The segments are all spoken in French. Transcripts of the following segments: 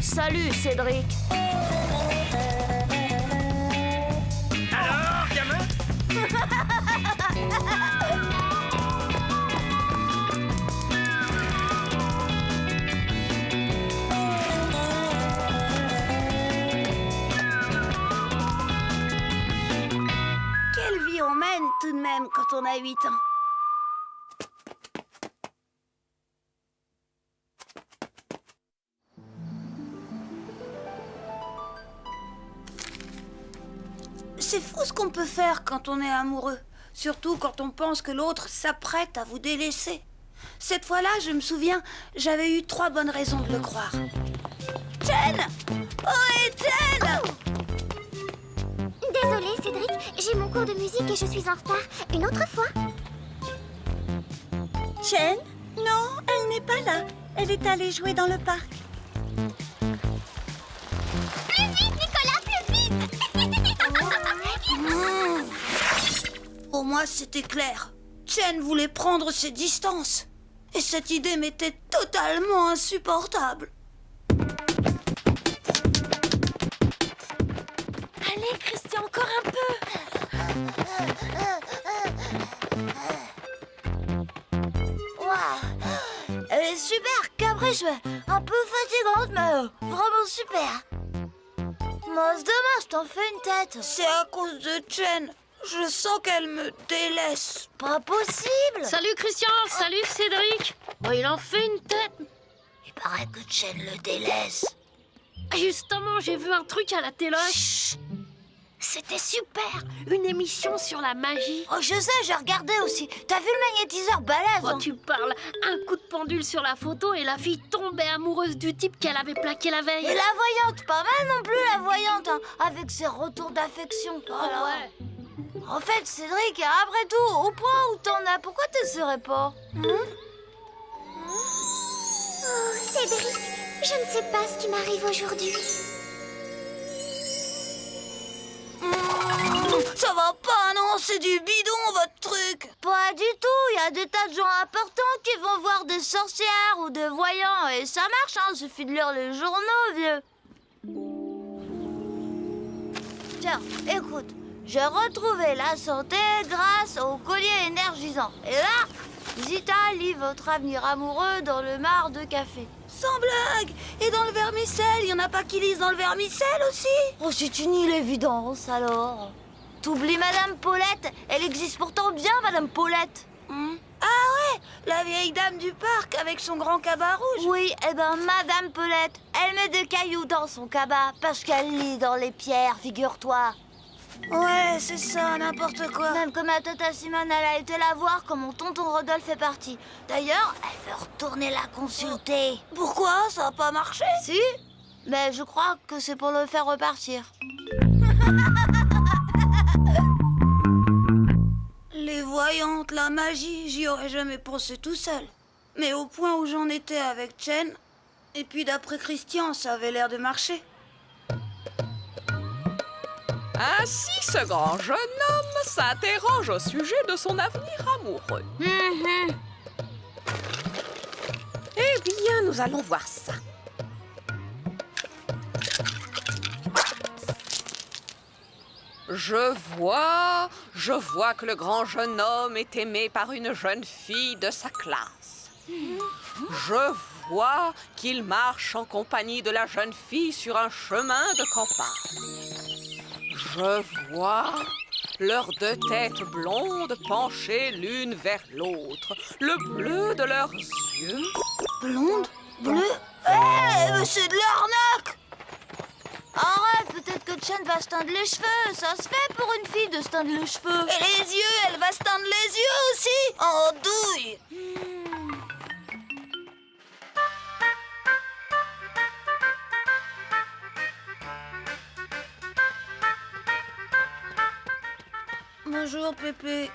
Salut, Cédric. Alors, gamin? Quelle vie on mène tout de même quand on a 8 ans. C'est fou ce qu'on peut faire quand on est amoureux, surtout quand on pense que l'autre s'apprête à vous délaisser. Cette fois-là, je me souviens, j'avais eu 3 bonnes raisons de le croire. Jen! Oh, Jen! Désolée, Cédric, j'ai mon cours de musique et je suis en retard. Une autre fois. Jen? Non, elle n'est pas là. Elle est allée jouer dans le parc. Plus vite, Nicolas, plus vite. Pour moi, c'était clair. Jen voulait prendre ses distances. Et cette idée m'était totalement insupportable. Allez, Christian, encore un peu. Waouh, elle est super capricieuse, un peu fatigante, mais vraiment super. Moi, c'est dommage, je t'en fais une tête. C'est à cause de Jen. Je sens qu'elle me délaisse. Pas possible. Salut Christian, salut Cédric. Bon, il en fait une tête. Il paraît que Jen le délaisse. Justement, j'ai vu un truc à la téloche. C'était super, une émission sur la magie. Oh, je sais, j'ai regardé aussi. T'as vu le magnétiseur balèze, Oh, hein? tu parles, un coup de pendule sur la photo et la fille tombait amoureuse du type qu'elle avait plaqué la veille. Et la voyante, pas mal non plus la voyante, hein, avec ses retours d'affection. Oh, ouais. En fait, Cédric, après tout, au point où t'en as, pourquoi t'essaierais pas? Oh, Cédric, je ne sais pas ce qui m'arrive aujourd'hui. Ça va pas, non? C'est du bidon, votre truc. Pas du tout, il y a des tas de gens importants qui vont voir des sorcières ou des voyants et ça marche, hein, suffit de lire les journaux, vieux. Tiens, écoute, j'ai retrouvé la santé grâce au collier énergisant. Et là, Zita lit votre avenir amoureux dans le mar de café. Sans blague. Et dans le vermicelle, il y en a pas qui lisent dans le vermicelle aussi? Oh, c'est une évidence alors. T'oublies Madame Paulette, elle existe pourtant bien, Madame Paulette. Ah ouais, la vieille dame du parc avec son grand cabas rouge. Oui, eh ben Madame Paulette, elle met des cailloux dans son cabas parce qu'elle lit dans les pierres, figure-toi. Ouais, c'est ça, n'importe quoi. Même que ma tante Simone, elle a été la voir quand mon tonton Rodolphe est parti. D'ailleurs, elle veut retourner la consulter. Pourquoi? Ça a pas marché? Si, mais je crois que c'est pour le faire repartir. Les voyantes, la magie, j'y aurais jamais pensé tout seul. Mais au point où j'en étais avec Jen, et puis d'après Christian, ça avait l'air de marcher. Ainsi, ce grand jeune homme s'interroge au sujet de son avenir amoureux. Eh bien, nous allons voir ça. Je vois que le grand jeune homme est aimé par une jeune fille de sa classe. Je vois qu'il marche en compagnie de la jeune fille sur un chemin de campagne. Je vois leurs 2 têtes blondes penchées l'une vers l'autre, le bleu de leurs yeux. Blonde? Bleu? Mais c'est de l'arnaque! Arrête, peut-être que Chen va se teindre les cheveux. Ça se fait pour une fille de se teindre les cheveux. Et les yeux, elle va se teindre les yeux aussi! Oh, douille! Bonjour, Pépé.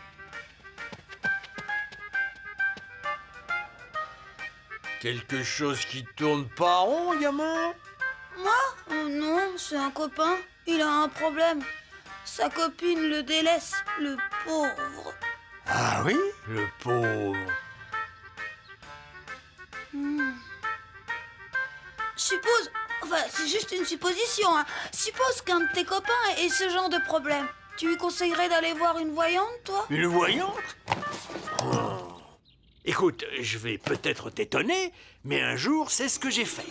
Quelque chose qui tourne pas rond, gamin? Moi? Non, c'est un copain. Il a un problème. Sa copine le délaisse, le pauvre. Ah oui, le pauvre. Suppose Enfin, c'est juste une supposition, hein. Suppose qu'un de tes copains ait ce genre de problème. Tu lui conseillerais d'aller voir une voyante, toi? Une voyante? Oh. Écoute, je vais peut-être t'étonner, mais un jour, c'est ce que j'ai fait.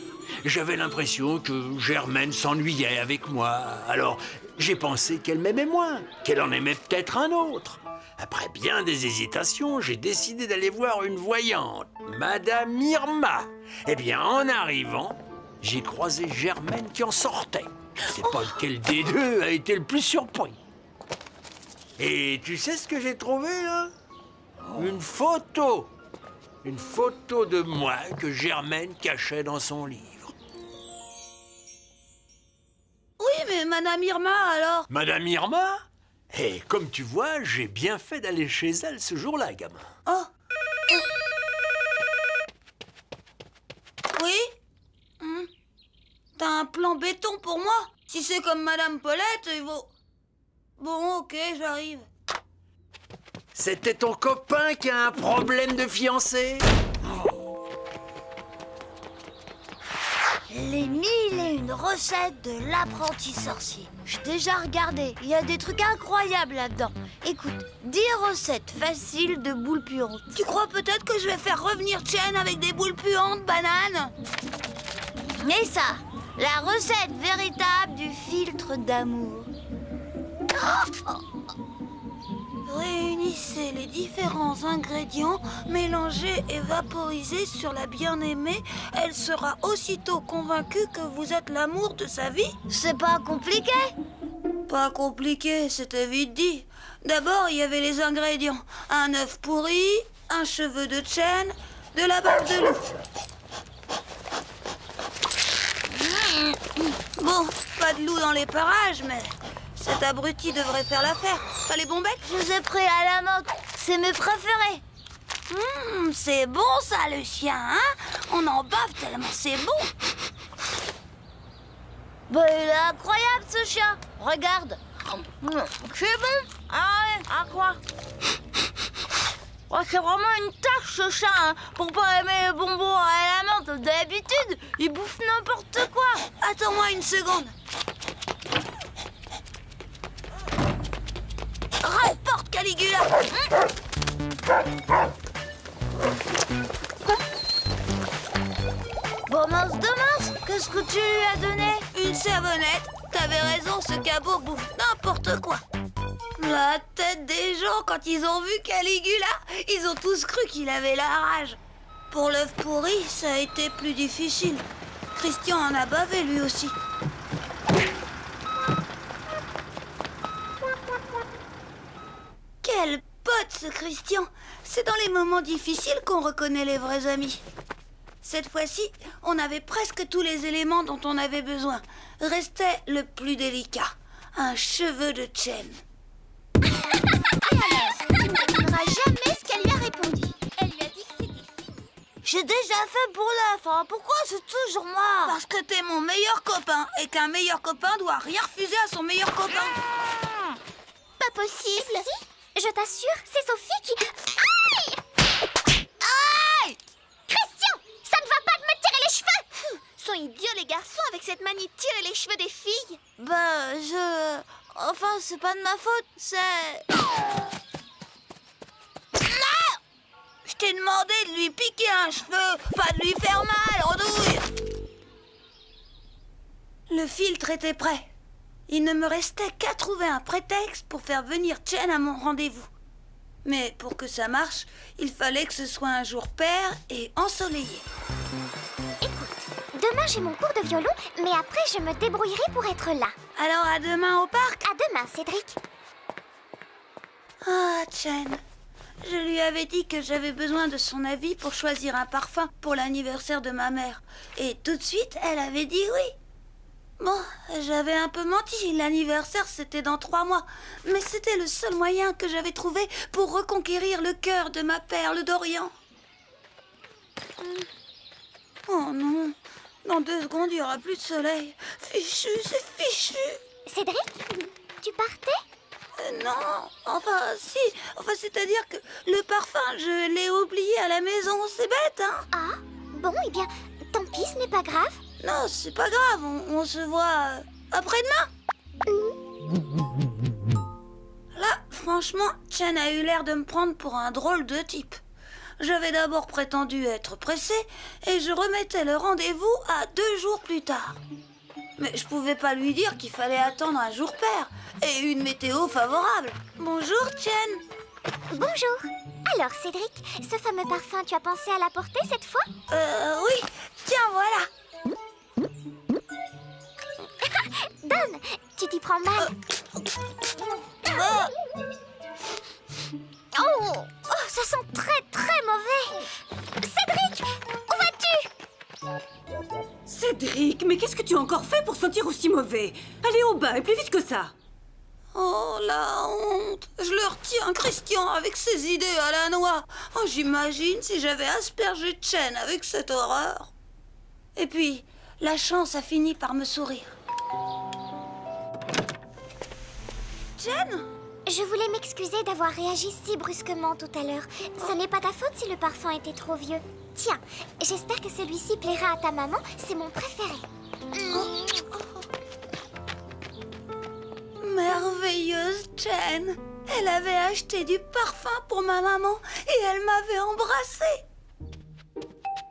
J'avais l'impression que Germaine s'ennuyait avec moi. Alors, j'ai pensé qu'elle m'aimait moins, qu'elle en aimait peut-être un autre. Après bien des hésitations, j'ai décidé d'aller voir une voyante, Madame Irma. Eh bien, en arrivant, j'ai croisé Germaine qui en sortait. Je sais pas lequel des deux a été le plus surpris. Et tu sais ce que j'ai trouvé, là? Une photo. Une photo de moi que Germaine cachait dans son livre. Oui, mais Madame Irma, alors? Madame Irma? Et comme tu vois, j'ai bien fait d'aller chez elle ce jour-là, gamin. Oh. Oui? T'as un plan béton pour moi? Si c'est comme Madame Paulette, il vaut... Bon, ok, j'arrive. C'était ton copain qui a un problème de fiancé? Les 1001 recettes de l'apprenti sorcier. J'ai déjà regardé, il y a des trucs incroyables là-dedans. Écoute, 10 recettes faciles de boules puantes. Tu crois peut-être que je vais faire revenir Chen avec des boules puantes, banane? Et ça, la recette véritable du filtre d'amour. Réunissez les différents ingrédients, mélangez et vaporisez sur la bien-aimée. Elle sera aussitôt convaincue que vous êtes l'amour de sa vie. C'est pas compliqué? Pas compliqué, c'était vite dit. D'abord, il y avait les ingrédients. Un œuf pourri, un cheveu de Chen, de la barbe de loup. Bon, pas de loup dans les parages, mais cet abruti devrait faire l'affaire. Pas les bombettes? Je les ai pris à la menthe, c'est mes préférés. C'est bon ça, le chien, hein? On en bave tellement c'est bon. Bah, il est incroyable ce chien. Regarde. C'est bon. Ah ouais, à quoi? Oh, c'est vraiment une tâche ce chien, hein. Pour pas aimer les bonbons à la menthe. D'habitude, il bouffe n'importe quoi. Attends-moi une seconde. Rapporte, Caligula. Bon, mince de mince, qu'est-ce que tu lui as donné? Une savonnette. T'avais raison, ce cabot bouffe n'importe quoi. La tête des gens, quand ils ont vu Caligula, ils ont tous cru qu'il avait la rage. Pour l'œuf pourri, ça a été plus difficile. Christian en a bavé lui aussi. Quel pote ce Christian! C'est dans les moments difficiles qu'on reconnaît les vrais amis. Cette fois-ci, on avait presque tous les éléments dont on avait besoin. Restait le plus délicat, un cheveu de Chen. Tu ne devineras jamais ce qu'elle lui a répondu. Elle lui a dit que c'était... J'ai déjà fait pour l'œuf, hein. Pourquoi c'est toujours moi? Parce que t'es mon meilleur copain et qu'un meilleur copain doit rien refuser à son meilleur copain. Pas possible. Si, je t'assure, c'est Sophie qui... Aïe! Aïe! Christian, ça ne va pas de me tirer les cheveux! Sont idiots les garçons avec cette manie de tirer les cheveux des filles. Bah, Enfin, c'est pas de ma faute, c'est... Je t'ai demandé de lui piquer un cheveu, pas de lui faire mal, andouille. Le filtre était prêt. Il ne me restait qu'à trouver un prétexte pour faire venir Chen à mon rendez-vous. Mais pour que ça marche, il fallait que ce soit un jour pair et ensoleillé. Écoute, demain j'ai mon cours de violon, mais après je me débrouillerai pour être là. Alors à demain au parc. À demain, Cédric. Ah, Chen. Je lui avais dit que j'avais besoin de son avis pour choisir un parfum pour l'anniversaire de ma mère. Et tout de suite, elle avait dit oui. Bon, j'avais un peu menti. L'anniversaire, c'était dans 3 mois. Mais c'était le seul moyen que j'avais trouvé pour reconquérir le cœur de ma perle d'Orient. Oh non. Dans 2 secondes, il n'y aura plus de soleil. Fichu, c'est fichu. Cédric, tu partais? Non, enfin, si. Enfin, c'est-à-dire que le parfum, je l'ai oublié à la maison. C'est bête, hein? Ah, bon, eh bien, tant pis, ce n'est pas grave. Non, c'est pas grave, on se voit après-demain. Là, franchement, Chen a eu l'air de me prendre pour un drôle de type. J'avais d'abord prétendu être pressée et je remettais le rendez-vous à 2 jours plus tard. Mais je pouvais pas lui dire qu'il fallait attendre un jour pair et une météo favorable. Bonjour, Chen. Bonjour. Alors, Cédric, ce fameux parfum, tu as pensé à l'apporter cette fois? Oui. Tiens, voilà. Donne, tu t'y prends mal. Oh, ça sent très très mauvais. Cédric, où vas-tu? Cédric, mais qu'est-ce que tu as encore fait pour sentir aussi mauvais? Allez au bain et plus vite que ça. Oh, la honte. Je le retiens, Christian, avec ses idées à la noix. Oh, j'imagine si j'avais aspergé Chen avec cette horreur. Et puis, la chance a fini par me sourire. Chen? Je voulais m'excuser d'avoir réagi si brusquement tout à l'heure. Ce n'est pas ta faute si le parfum était trop vieux. Tiens, j'espère que celui-ci plaira à ta maman. C'est mon préféré. Merveilleuse Chen. Elle avait acheté du parfum pour ma maman et elle m'avait embrassée.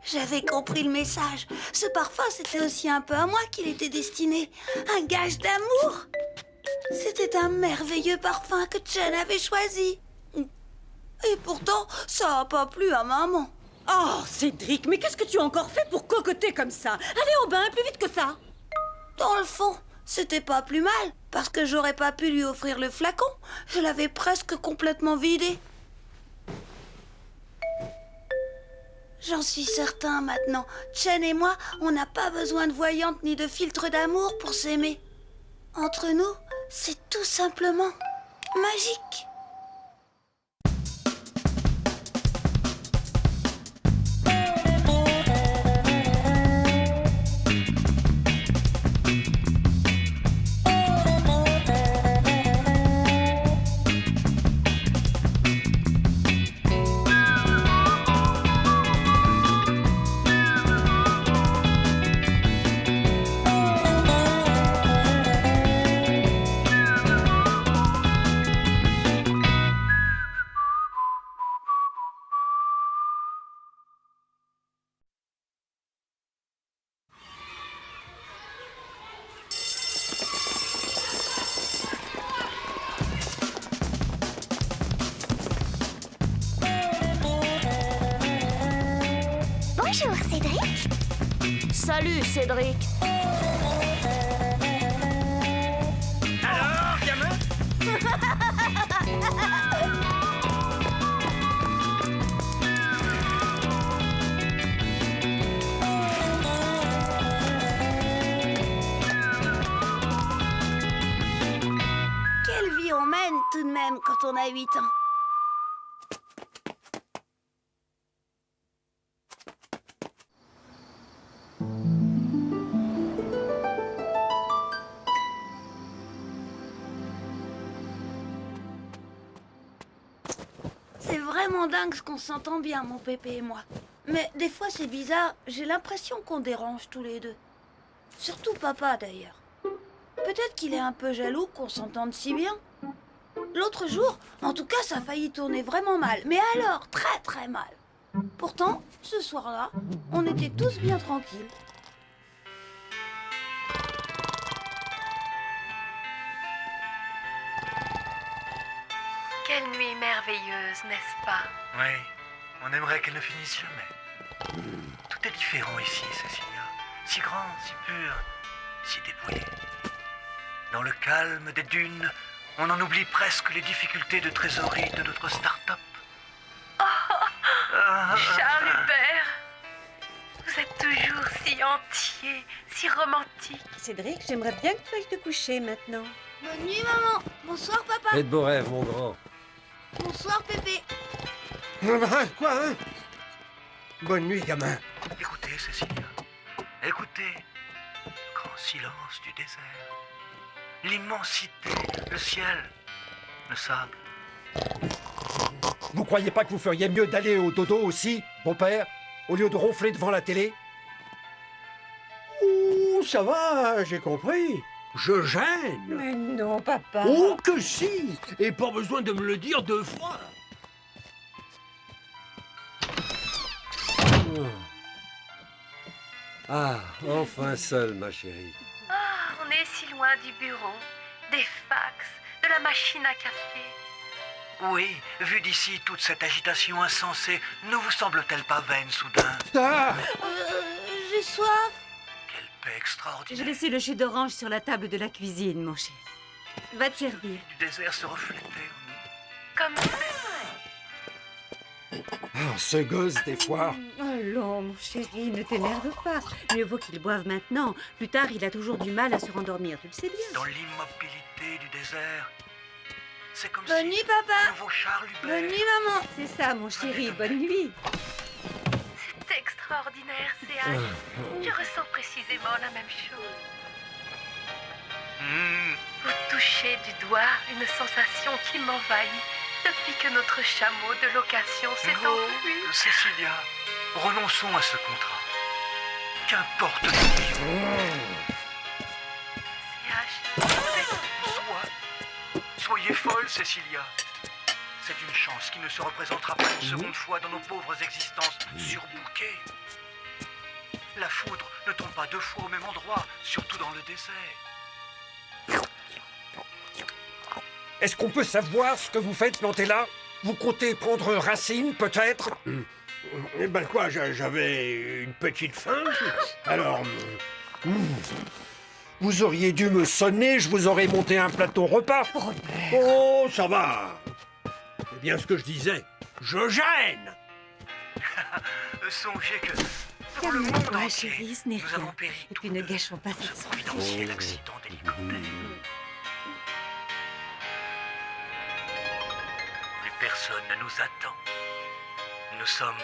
J'avais compris le message. Ce parfum, c'était aussi un peu à moi qu'il était destiné. Un gage d'amour. C'était un merveilleux parfum que Chen avait choisi. Et pourtant, ça n'a pas plu à maman. Oh, Cédric, mais qu'est-ce que tu as encore fait pour cocoter comme ça? Allez au bain, plus vite que ça. Dans le fond, c'était pas plus mal, parce que j'aurais pas pu lui offrir le flacon. Je l'avais presque complètement vidé. J'en suis certain maintenant. Chen et moi, on n'a pas besoin de voyante ni de filtre d'amour pour s'aimer. Entre nous, c'est tout simplement magique. Bonjour, Cédric. Salut, Cédric. Alors, gamin? Quelle vie on mène tout de même quand on a 8 ans. C'est vraiment dingue ce qu'on s'entend bien, mon pépé et moi. Mais des fois, c'est bizarre. J'ai l'impression qu'on dérange tous les deux. Surtout papa, d'ailleurs. Peut-être qu'il est un peu jaloux qu'on s'entende si bien. L'autre jour, en tout cas, ça a failli tourner vraiment mal. Mais alors, très très mal. Pourtant, ce soir-là, on était tous bien tranquilles. Quelle nuit merveilleuse, n'est-ce pas? Oui, on aimerait qu'elle ne finisse jamais. Tout est différent ici, Cécilia. Si grand, si pur, si dépouillé. Dans le calme des dunes, on en oublie presque les difficultés de trésorerie de notre start-up. Charles Hubert, vous êtes toujours si entier, si romantique. Cédric, j'aimerais bien que tu ailles te coucher maintenant. Bonne nuit, maman. Bonsoir, papa. Fais de beaux rêves, mon grand. Bonsoir, pépé. Quoi, hein? Bonne nuit, gamin. Écoutez, Cécilia. Écoutez. Le grand silence du désert. L'immensité, le ciel, le sable. Vous croyez pas que vous feriez mieux d'aller au dodo aussi, mon père, au lieu de ronfler devant la télé? ça va, j'ai compris. Je gêne. Mais non, papa. Oh que si. Et pas besoin de me le dire 2 fois. Ah, enfin seule, ma chérie. Ah, on est si loin du bureau, des fax, de la machine à café. Oui, vu d'ici, toute cette agitation insensée ne vous semble-t-elle pas vaine soudain? Ah, J'ai soif. Quelle paix J'ai extraordinaire! laissé le jus d'orange sur la table de la cuisine, mon chéri. Va te servir. Du désert se reflétait en nous. Comme c'est vrai. Ah, ce gosse, des fois. Allons, mon chéri, ne t'énerve pas. Mieux vaut qu'il boive maintenant. Plus tard, il a toujours du mal à se rendormir, tu le sais bien. Dans l'immobilité du désert, c'est comme Bonne si nuit, papa. le nouveau Charles Bonne Hubert... nuit, maman. C'est ça, mon chéri. Bonne nuit. C'est extraordinaire, CH. Je ressens précisément la même chose. Vous touchez du doigt une sensation qui m'envahit depuis que notre chameau de location s'est enfui. Cécilia, renonçons à ce contrat. Qu'importe le million. CH, vous êtes Soyez folle, Cécilia. C'est une chance qui ne se représentera pas une seconde fois dans nos pauvres existences surbookées. La foudre ne tombe pas 2 fois au même endroit, surtout dans le désert. Est-ce qu'on peut savoir ce que vous faites planté là? Vous comptez prendre racine, peut-être? eh ben quoi, j'avais une petite faim. Alors, Vous auriez dû me sonner, je vous aurais monté un plateau repas. oh, ça va. C'est bien ce que je disais. Je gêne. Songez que pour le monde Calme-toi, entier, chéri, ce n'est nous rien. avons péri Et puis ne gâchons pas cette soirée. providentiel accident d'hélicoptère. Plus personne ne nous attend. Nous sommes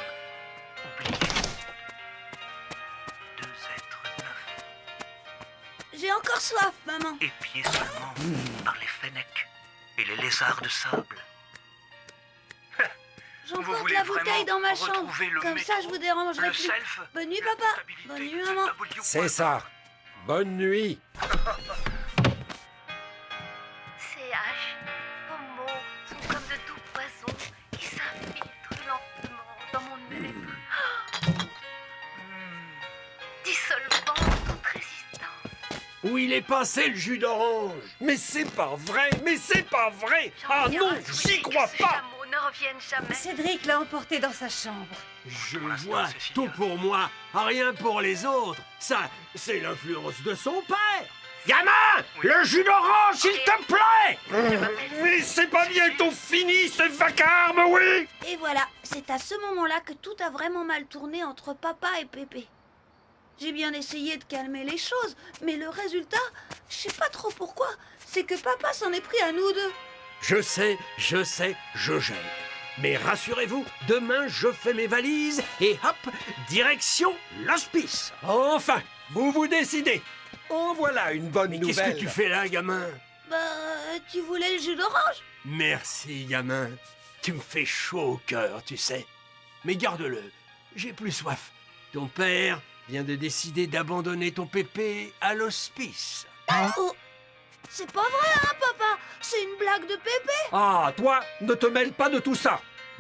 oubliés. 2 êtres neufs, J'ai encore soif, maman. épiés seulement par les fennecs et les lézards de sable. Vous J'emporte voulez la bouteille dans ma vraiment chambre. retrouver le Comme ça, je métro, vous dérangerai le plus. self, Bonne nuit, la papa. stabilité Bonne nuit, de maman. W. C'est ça. Bonne nuit. CH, vos mots sont comme de doux poisons qui s'infiltrent lentement dans mon être, dissolvant toute résistance. Où il est passé le jus d'orange? Mais c'est pas vrai, mais c'est pas vrai. J'en Ah viens non, à souhaiter j'y crois que ce pas. chameau ne revienne jamais. Cédric l'a emporté dans sa chambre. Je Pour l'instant, vois, Cécilia. tout pour moi, rien pour les autres. Ça, c'est l'influence de son père. Gamin, le jus d'orange, s'il te plaît. m'appelle Mais c'est pas bientôt fini, ce vacarme, oui. Et voilà, c'est à ce moment-là que tout a vraiment mal tourné entre papa et Pépé. J'ai bien essayé de calmer les choses, mais le résultat, je sais pas trop pourquoi, c'est que papa s'en est pris à nous deux. Je sais, je gêne. Mais rassurez-vous, demain je fais mes valises et hop, direction l'hospice. Enfin, vous vous décidez. En voilà une bonne Mais nouvelle. qu'est-ce que tu fais là, gamin? Bah, tu voulais le jus d'orange? Merci, gamin. Tu me fais chaud au cœur, tu sais. Mais garde-le, j'ai plus soif. Ton père vient de décider d'abandonner ton pépé à l'hospice. Oh, c'est pas vrai, hein, papa? C'est une blague de Pépé? Ah, toi, ne te mêle pas de tout ça.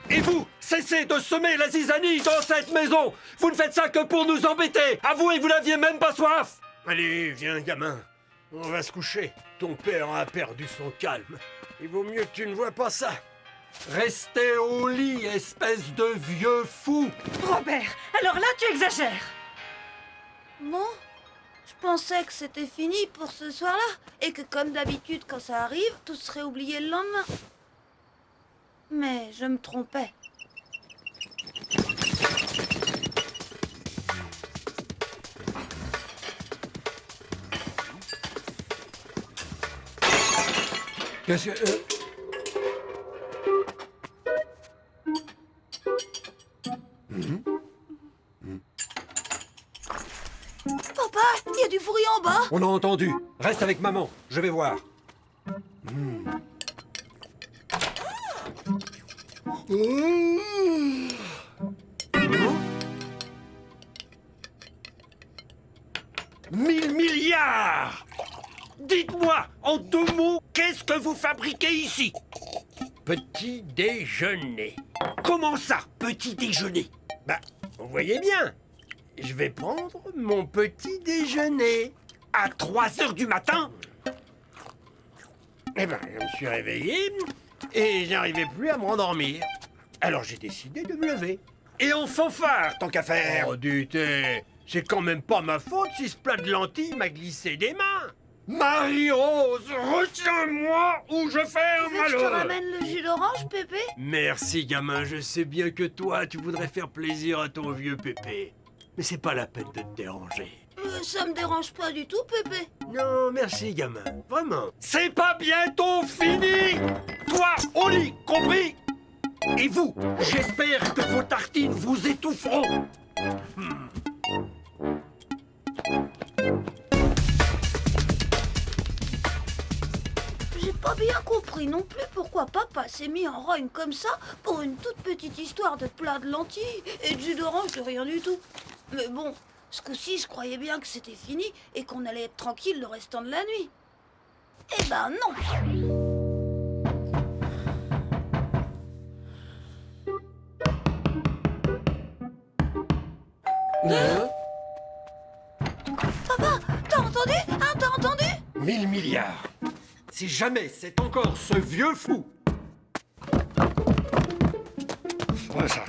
Et vous, cessez de semer la zizanie dans cette maison. Vous ne faites ça que pour nous embêter. Avouez, vous n'aviez même pas soif. Allez, viens, gamin. On va se coucher. Ton père a perdu son calme. Il vaut mieux que tu ne vois pas ça. Restez au lit, espèce de vieux fou. Robert, alors là, tu exagères. Bon, je pensais que c'était fini pour ce soir-là, et que comme d'habitude, quand ça arrive, tout serait oublié le lendemain. Mais je me trompais. Qu'est-ce que... Papa, il y a du bruit en bas. On a entendu. Reste avec maman. Je vais voir. 1000 milliards! Dites-moi, en 2 mots, qu'est-ce que vous fabriquez ici? Petit déjeuner. Comment ça, petit déjeuner? Bah, vous voyez bien. Je vais prendre mon petit déjeuner. À 3 heures du matin? Eh ben, je me suis réveillé et j'arrivais plus à me rendormir. Alors j'ai décidé de me lever. Et en fanfare, tant qu'à faire. Oh, du thé. C'est quand même pas ma faute si ce plat de lentilles m'a glissé des mains. Marie-Rose, retiens-moi ou je fais un Tu veux que je te malheur. ramène le jus d'orange, Pépé? Merci, gamin. Je sais bien que toi, tu voudrais faire plaisir à ton vieux Pépé. Mais c'est pas la peine de te déranger. Ça me dérange pas du tout, Pépé. Non, merci, gamin. Vraiment. C'est pas bientôt fini. Toi, au lit, compris? Et vous, j'espère que vos tartines vous étoufferont. J'ai pas bien compris non plus pourquoi papa s'est mis en rogne comme ça pour une toute petite histoire de plat de lentilles et de jus d'orange de rien du tout. Mais bon, ce coup-ci, je croyais bien que c'était fini et qu'on allait être tranquille le restant de la nuit. Eh ben non! Papa, t'as entendu? Hein, t'as entendu? 1000 milliards. Si jamais c'est encore ce vieux fou. Ouais, ça.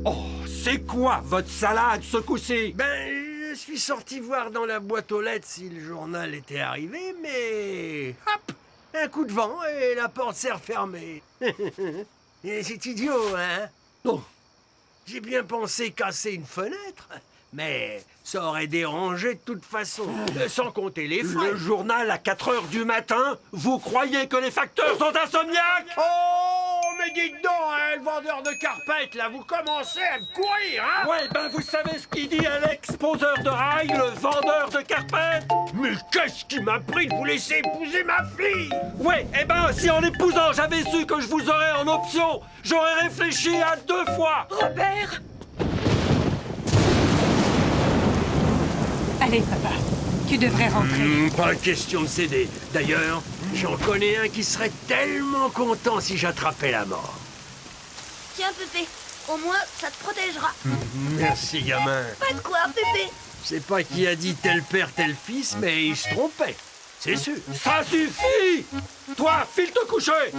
Oh, c'est quoi votre salade ce coup-ci? Ben, je suis sorti voir dans la boîte aux lettres si le journal était arrivé, mais... Hop! Un coup de vent et la porte s'est refermée. Et c'est idiot, hein? Oh, J'ai bien pensé casser une fenêtre, mais ça aurait dérangé de toute façon, sans compter les frais. le journal à 4 heures du matin? Vous croyez que les facteurs sont insomniaques? Oh, mais dites donc, hein, le vendeur de carpettes, là, vous commencez à me courir, hein? Ouais, ben vous savez ce qu'il dit Alex, poseur de rails, le vendeur de carpettes? Mais qu'est-ce qui m'a pris de vous laisser épouser ma fille? Ouais, eh ben si en l'épousant j'avais su que je vous aurais en option, j'aurais réfléchi à 2 fois. Robert! Allez, papa, tu devrais rentrer. Pas question de céder. D'ailleurs, j'en connais un qui serait tellement content si j'attrapais la mort. Tiens, Pépé, au moins ça te protégera. Merci, gamin. Pas de quoi, Pépé. Je sais pas qui a dit tel père, tel fils, mais il se trompait. C'est sûr. Ça suffit! Toi, file te coucher!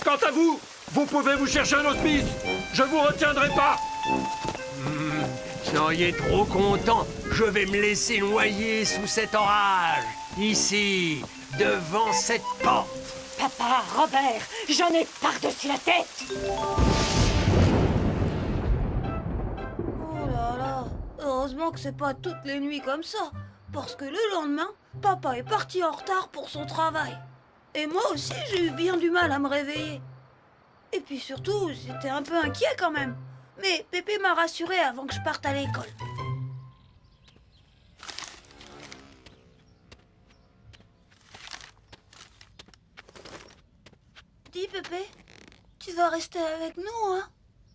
Quant à vous, vous pouvez vous chercher un hospice. Je vous retiendrai pas. Soyez trop content. Je vais me laisser noyer sous cet orage. Ici, devant cette porte. Papa, Robert, j'en ai par-dessus la tête! Oh là là, heureusement que c'est pas toutes les nuits comme ça. Parce que le lendemain, papa est parti en retard pour son travail. Et moi aussi, j'ai eu bien du mal à me réveiller. Et puis surtout, j'étais un peu inquiet quand même. Mais Pépé m'a rassuré avant que je parte à l'école. Dis, Pépé, tu vas rester avec nous, hein?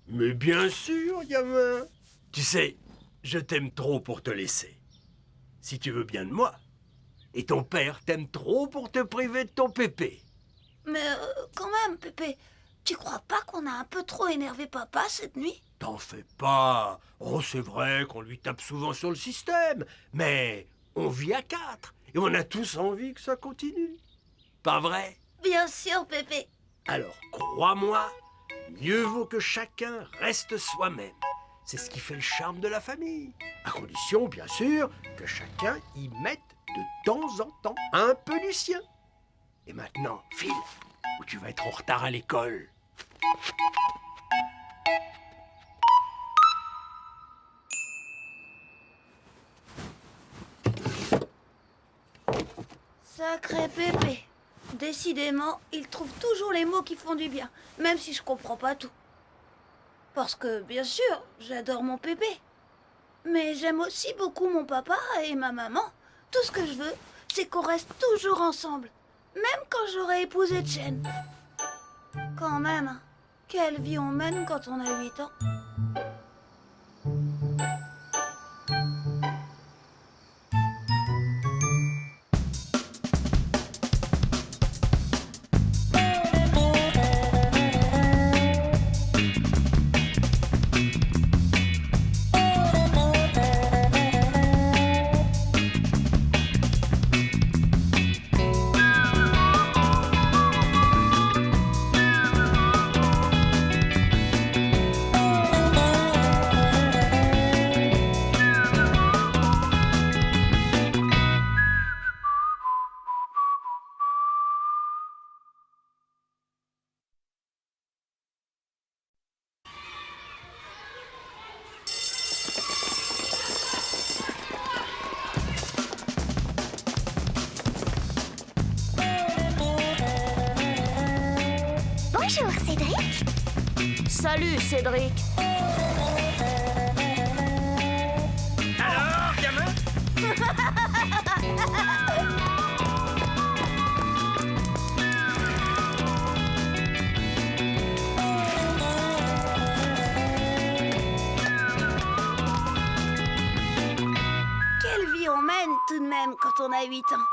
Mais bien sûr, gamin. Tu sais, je t'aime trop pour te laisser. Si tu veux bien de moi. Et ton père t'aime trop pour te priver de ton pépé. Mais quand même, Pépé, tu crois pas qu'on a un peu trop énervé papa cette nuit? T'en fais pas. Oh, c'est vrai qu'on lui tape souvent sur le système. Mais on vit à 4. Et on a tous envie que ça continue. Pas vrai? Bien sûr, Pépé. Alors, crois-moi, mieux vaut que chacun reste soi-même. C'est ce qui fait le charme de la famille. À condition, bien sûr, que chacun y mette de temps en temps un peu du sien. Et maintenant, file, ou tu vas être en retard à l'école. Sacré Pépé. Décidément, il trouve toujours les mots qui font du bien, même si je comprends pas tout. Parce que, bien sûr, j'adore mon Pépé. Mais j'aime aussi beaucoup mon papa et ma maman. Tout ce que je veux, c'est qu'on reste toujours ensemble. Même quand j'aurai épousé Chen. Quand même, hein, quelle vie on mène quand on a 8 ans. Bonjour, Cédric. Salut, Cédric. Alors, gamin? Quelle vie on mène tout de même quand on a 8 ans.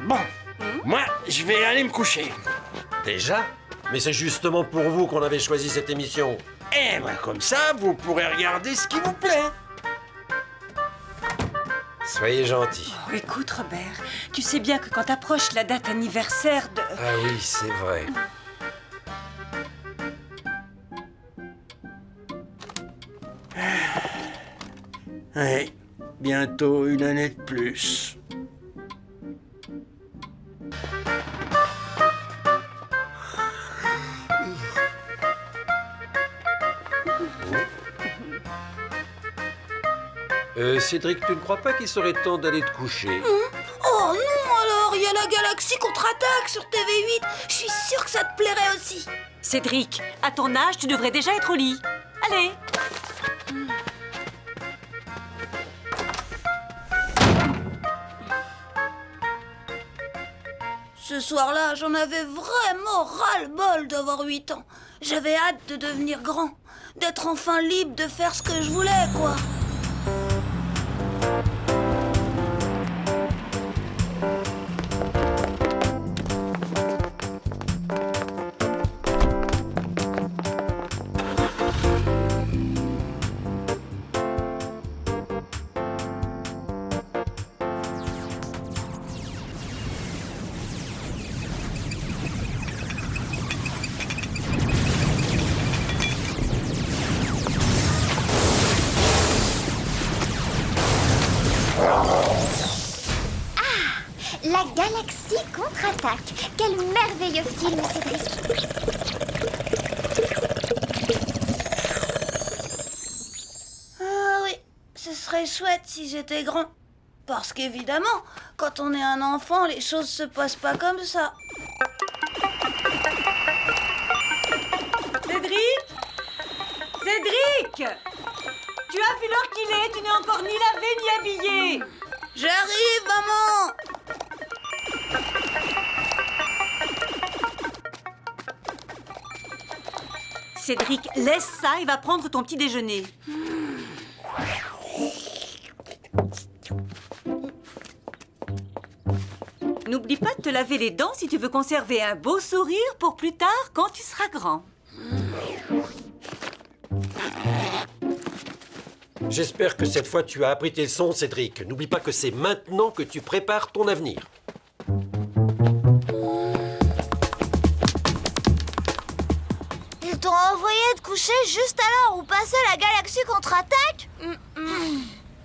Bon, moi, je vais aller me coucher. Déjà? Mais c'est justement pour vous qu'on avait choisi cette émission. Et ben, comme ça, vous pourrez regarder ce qui vous plaît. Soyez gentil. Oh, écoute, Robert, tu sais bien que quand approche la date anniversaire de... Ah oui, c'est vrai. Ouais, bientôt une année de plus. Cédric, tu ne crois pas qu'il serait temps d'aller te coucher? Oh non alors, il y a la galaxie contre-attaque sur TV8. Je suis sûre que ça te plairait aussi. Cédric, à ton âge, tu devrais déjà être au lit. Allez. Ce soir-là, j'en avais vraiment ras-le-bol d'avoir 8 ans. J'avais hâte de devenir grand, d'être enfin libre de faire ce que je voulais, quoi. La galaxie contre-attaque. Quel merveilleux film, Cédric. Ah oui, ce serait chouette si j'étais grand. Parce qu'évidemment, quand on est un enfant, les choses se passent pas comme ça. Cédric? Cédric! Tu as vu l'heure qu'il est, tu n'es encore ni lavé ni habillé. J'arrive, maman! Cédric, laisse ça et va prendre ton petit déjeuner. N'oublie pas de te laver les dents si tu veux conserver un beau sourire pour plus tard quand tu seras grand. J'espère que cette fois tu as appris tes leçons, Cédric. N'oublie pas que c'est maintenant que tu prépares ton avenir. Ils t'ont envoyé te coucher juste à l'heure où passait la galaxie contre-attaque?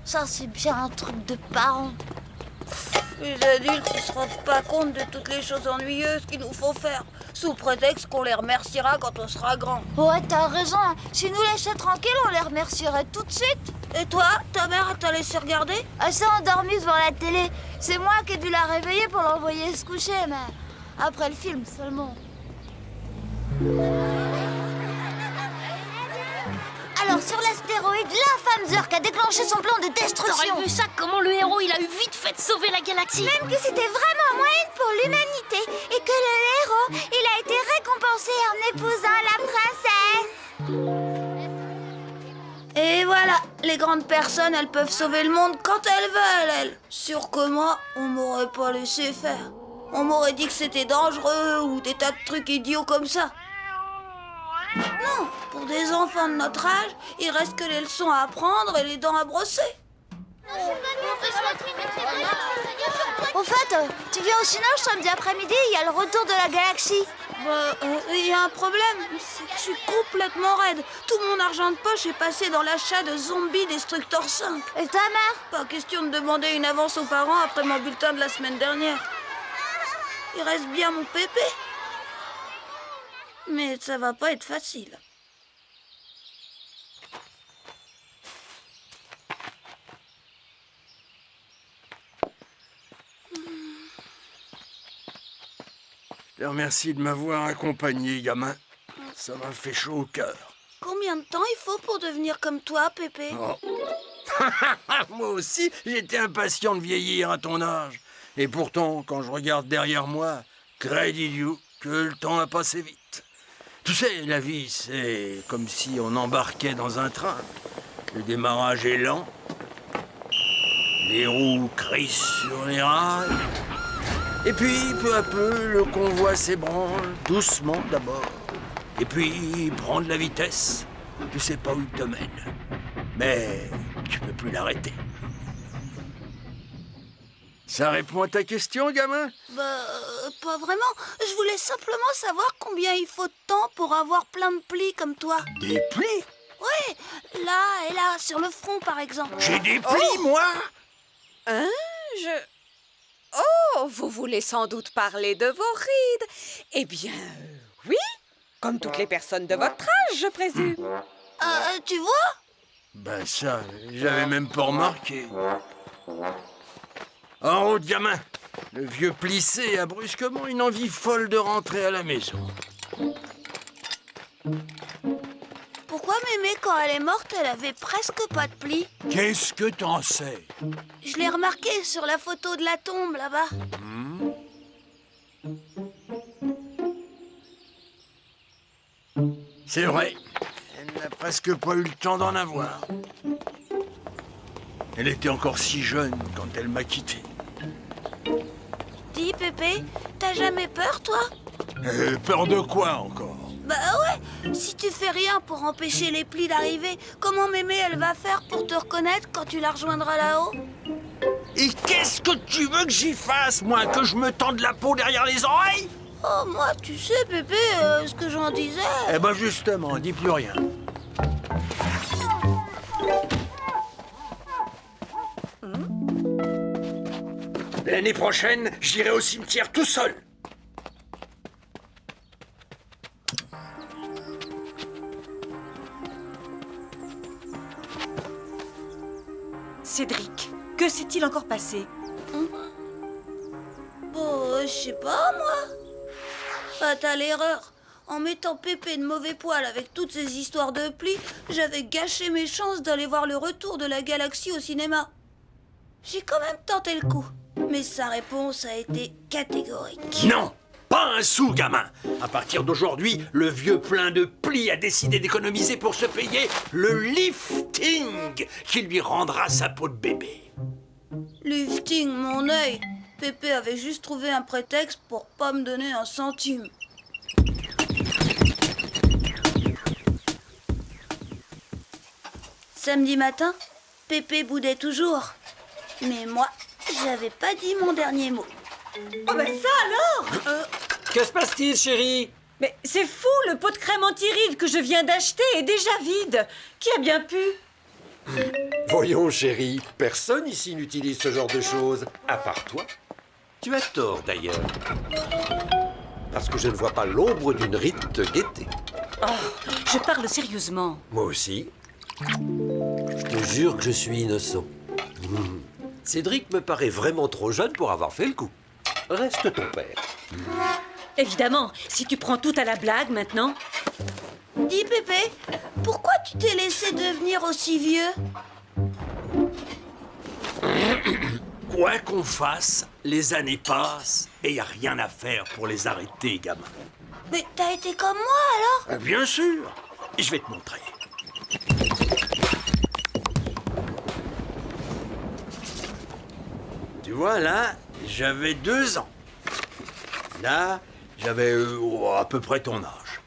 Ça, c'est bien un truc de parents. Les adultes ne se rendent pas compte de toutes les choses ennuyeuses qu'il nous faut faire, sous prétexte qu'on les remerciera quand on sera grand. Ouais, t'as raison. Si nous laissait tranquilles, on les remercierait tout de suite. Et toi, ta mère t'a laissé regarder? Elle s'est endormie devant la télé. C'est moi qui ai dû la réveiller pour l'envoyer se coucher, mais après le film seulement. Alors, sur l'astéroïde, l'infâme Zurk a déclenché son plan de destruction. T'aurais vu ça, comment le héros, il a eu vite fait de sauver la galaxie. Même que c'était vraiment un moyen pour l'humanité et que le héros, il a été récompensé en épousant la princesse. Et voilà, les grandes personnes, elles peuvent sauver le monde quand elles veulent, elles. Sûr que moi, on m'aurait pas laissé faire. On m'aurait dit que c'était dangereux ou des tas de trucs idiots comme ça. Non, pour des enfants de notre âge, il reste que les leçons à apprendre et les dents à brosser. Au fait, tu viens au Cinoche samedi après-midi, il y a le retour de la galaxie. Il y a un problème, c'est que je suis complètement raide. Tout mon argent de poche est passé dans l'achat de Zombie Destructor 5. Et ta mère? Pas question de demander une avance aux parents après mon bulletin de la semaine dernière. Il reste bien mon pépé. Mais ça va pas être facile. Je te remercie de m'avoir accompagné, gamin. Ça m'a fait chaud au cœur. Combien de temps il faut pour devenir comme toi, Pépé? Oh. Moi aussi, j'étais impatient de vieillir à ton âge. Et pourtant, quand je regarde derrière moi, crédit Dieu que le temps a passé vite. Tu sais, la vie, c'est comme si on embarquait dans un train. Le démarrage est lent. Les roues crissent sur les rails. Et puis, peu à peu, le convoi s'ébranle, doucement d'abord. Et puis, il prend de la vitesse. Tu sais pas où il te mène. Mais tu peux plus l'arrêter. Ça répond à ta question, gamin? Pas vraiment. Je voulais simplement savoir combien il faut de temps pour avoir plein de plis comme toi. Des plis? Ouais, là et là, sur le front par exemple. J'ai des plis, moi? Hein? Oh, vous voulez sans doute parler de vos rides. Eh bien, oui, comme toutes les personnes de votre âge, je présume. Tu vois? Ben ça, j'avais même pas remarqué. En route, gamin. Le vieux plissé a brusquement une envie folle de rentrer à la maison. Pourquoi Mémé, quand elle est morte, elle avait presque pas de plis? Qu'est-ce que t'en sais? Je l'ai remarqué sur la photo de la tombe, là-bas. C'est vrai. Elle n'a presque pas eu le temps d'en avoir. Elle était encore si jeune quand elle m'a quitté. Dis, Pépé, t'as jamais peur, toi? Peur de quoi encore? Bah ouais, si tu fais rien pour empêcher les plis d'arriver, comment Mémé, elle va faire pour te reconnaître quand tu la rejoindras là-haut? Et qu'est-ce que tu veux que j'y fasse, moi? Que je me tende la peau derrière les oreilles? Oh, moi, tu sais, Pépé, ce que j'en disais... Eh ben justement, dis plus rien. L'année prochaine, j'irai au cimetière tout seul. Cédric, que s'est-il encore passé? Je sais pas, moi. Fatale erreur. En mettant Pépé de mauvais poil avec toutes ces histoires de plis, j'avais gâché mes chances d'aller voir le retour de la galaxie au cinéma. J'ai quand même tenté le coup, mais sa réponse a été catégorique. Non, pas un sou, gamin. À partir d'aujourd'hui, le vieux plein de plis a décidé d'économiser pour se payer le lifting qui lui rendra sa peau de bébé. Lifting, mon œil. Pépé avait juste trouvé un prétexte pour pas me donner un centime. Samedi matin, Pépé boudait toujours. Mais moi, j'avais pas dit mon dernier mot. Oh ben ça alors Que se passe-t-il, chérie? Mais c'est fou, le pot de crème anti-rides que je viens d'acheter est déjà vide. Qui a bien pu? Voyons, chérie, personne ici n'utilise ce genre de choses, à part toi. Tu as tort, d'ailleurs. Parce que je ne vois pas l'ombre d'une ride te guetter. Oh, je parle sérieusement. Moi aussi. Je te jure que je suis innocent. Cédric me paraît vraiment trop jeune pour avoir fait le coup. Reste ton père. Évidemment, si tu prends tout à la blague maintenant. Dis, Pépé, pourquoi tu t'es laissé devenir aussi vieux? Quoi qu'on fasse, les années passent et y a rien à faire pour les arrêter, gamin. Mais t'as été comme moi, alors? Bien sûr. Je vais te montrer. Tu vois, là, j'avais 2 ans. Là, j'avais à peu près ton âge.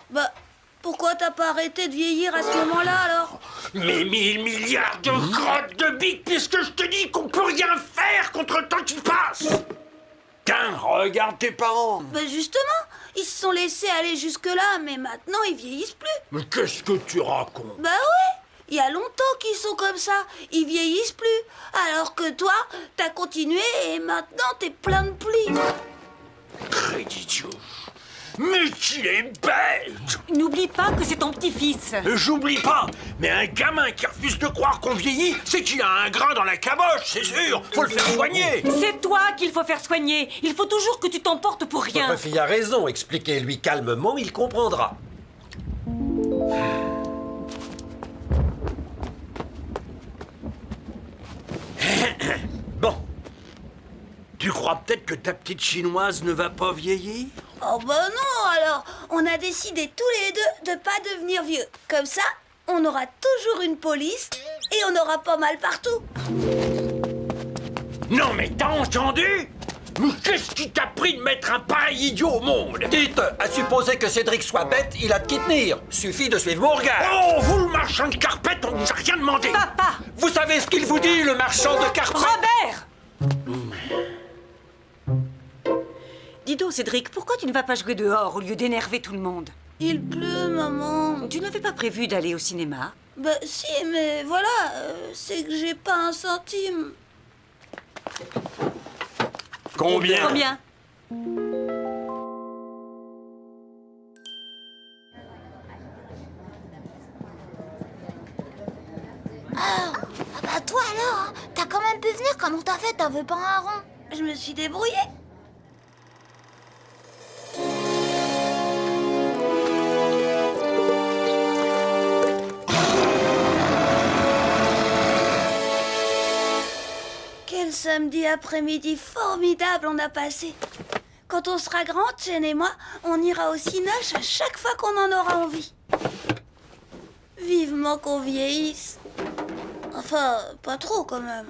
Bah, pourquoi t'as pas arrêté de vieillir à ce moment-là, alors? Mais 1000 milliards de crottes de bites, puisque je te dis qu'on peut rien faire contre le temps qui passe. Tiens, regarde tes parents. Ben justement, ils se sont laissés aller jusque-là, mais maintenant ils vieillissent plus. Mais qu'est-ce que tu racontes? Bah ouais, il y a longtemps qu'ils sont comme ça, ils vieillissent plus. Alors que toi, t'as continué et maintenant t'es plein de plis. Créditio. Mais qu'il est bête! N'oublie pas que c'est ton petit-fils. J'oublie pas, mais un gamin qui refuse de croire qu'on vieillit, c'est qu'il a un grain dans la caboche, c'est sûr. Faut le faire soigner. C'est toi qu'il faut faire soigner. Il faut toujours que tu t'emportes pour rien. Votre fille a raison, expliquez-lui calmement, il comprendra. Bon. Tu crois peut-être que ta petite chinoise ne va pas vieillir? Oh bah non alors, on a décidé tous les deux de pas devenir vieux. Comme ça, on aura toujours une police et on aura pas mal partout. Non mais t'as entendu? Mais qu'est-ce qui t'a pris de mettre un pareil idiot au monde? Dites, à supposer que Cédric soit bête, il a de qui tenir. Suffit de suivre mon regard. Oh, vous le marchand de carpettes, on vous a rien demandé. Papa! Vous savez ce qu'il vous dit, le marchand de carpettes? Robert! Dis donc, Cédric, pourquoi tu ne vas pas jouer dehors au lieu d'énerver tout le monde? Il pleut, maman. Tu n'avais pas prévu d'aller au cinéma? Bah si, mais voilà, c'est que j'ai pas un centime. Combien? Combien? Ah bah toi alors, hein, t'as quand même pu venir, comment t'as fait? T'avais pas un rond? Je me suis débrouillée. Quel samedi après-midi formidable on a passé. Quand on sera grande, Chen et moi, on ira au cinoche à chaque fois qu'on en aura envie. Vivement qu'on vieillisse. Enfin, pas trop quand même.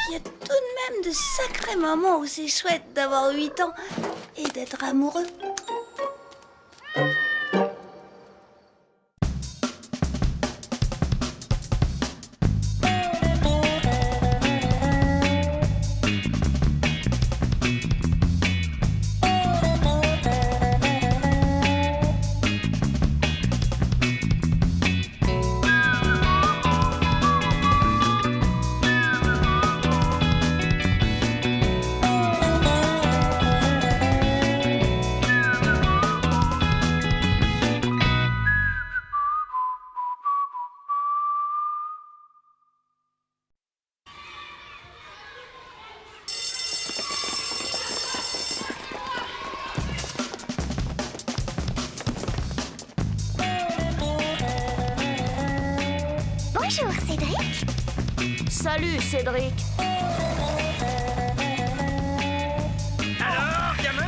Il y a tout de même de sacrés moments où c'est chouette d'avoir 8 ans et d'être amoureux. Bonjour, Cédric. Salut Cédric. Alors, gamin?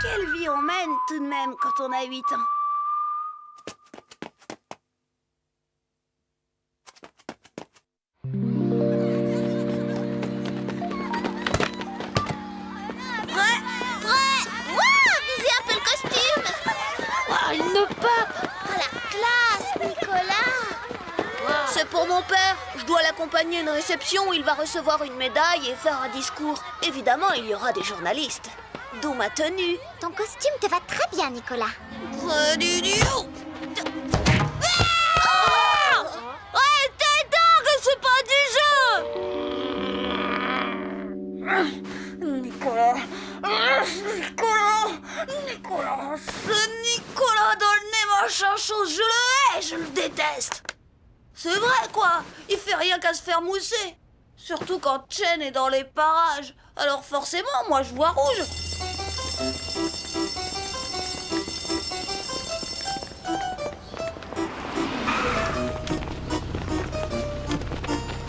Quelle vie on mène tout de même quand on a 8 ans. Il ne pas. Oh la classe, Nicolas. C'est pour mon père. Je dois l'accompagner à une réception où il va recevoir une médaille et faire un discours. Évidemment, il y aura des journalistes. D'où ma tenue. Ton costume te va très bien, Nicolas. Idiot. Ouais, t'es dingue, c'est pas du jeu. Nicolas. Ce Nicolas dans le nez, machin chose, je le hais, je le déteste. C'est vrai, quoi. Il fait rien qu'à se faire mousser. Surtout quand Chen est dans les parages. Alors forcément, moi, je vois rouge.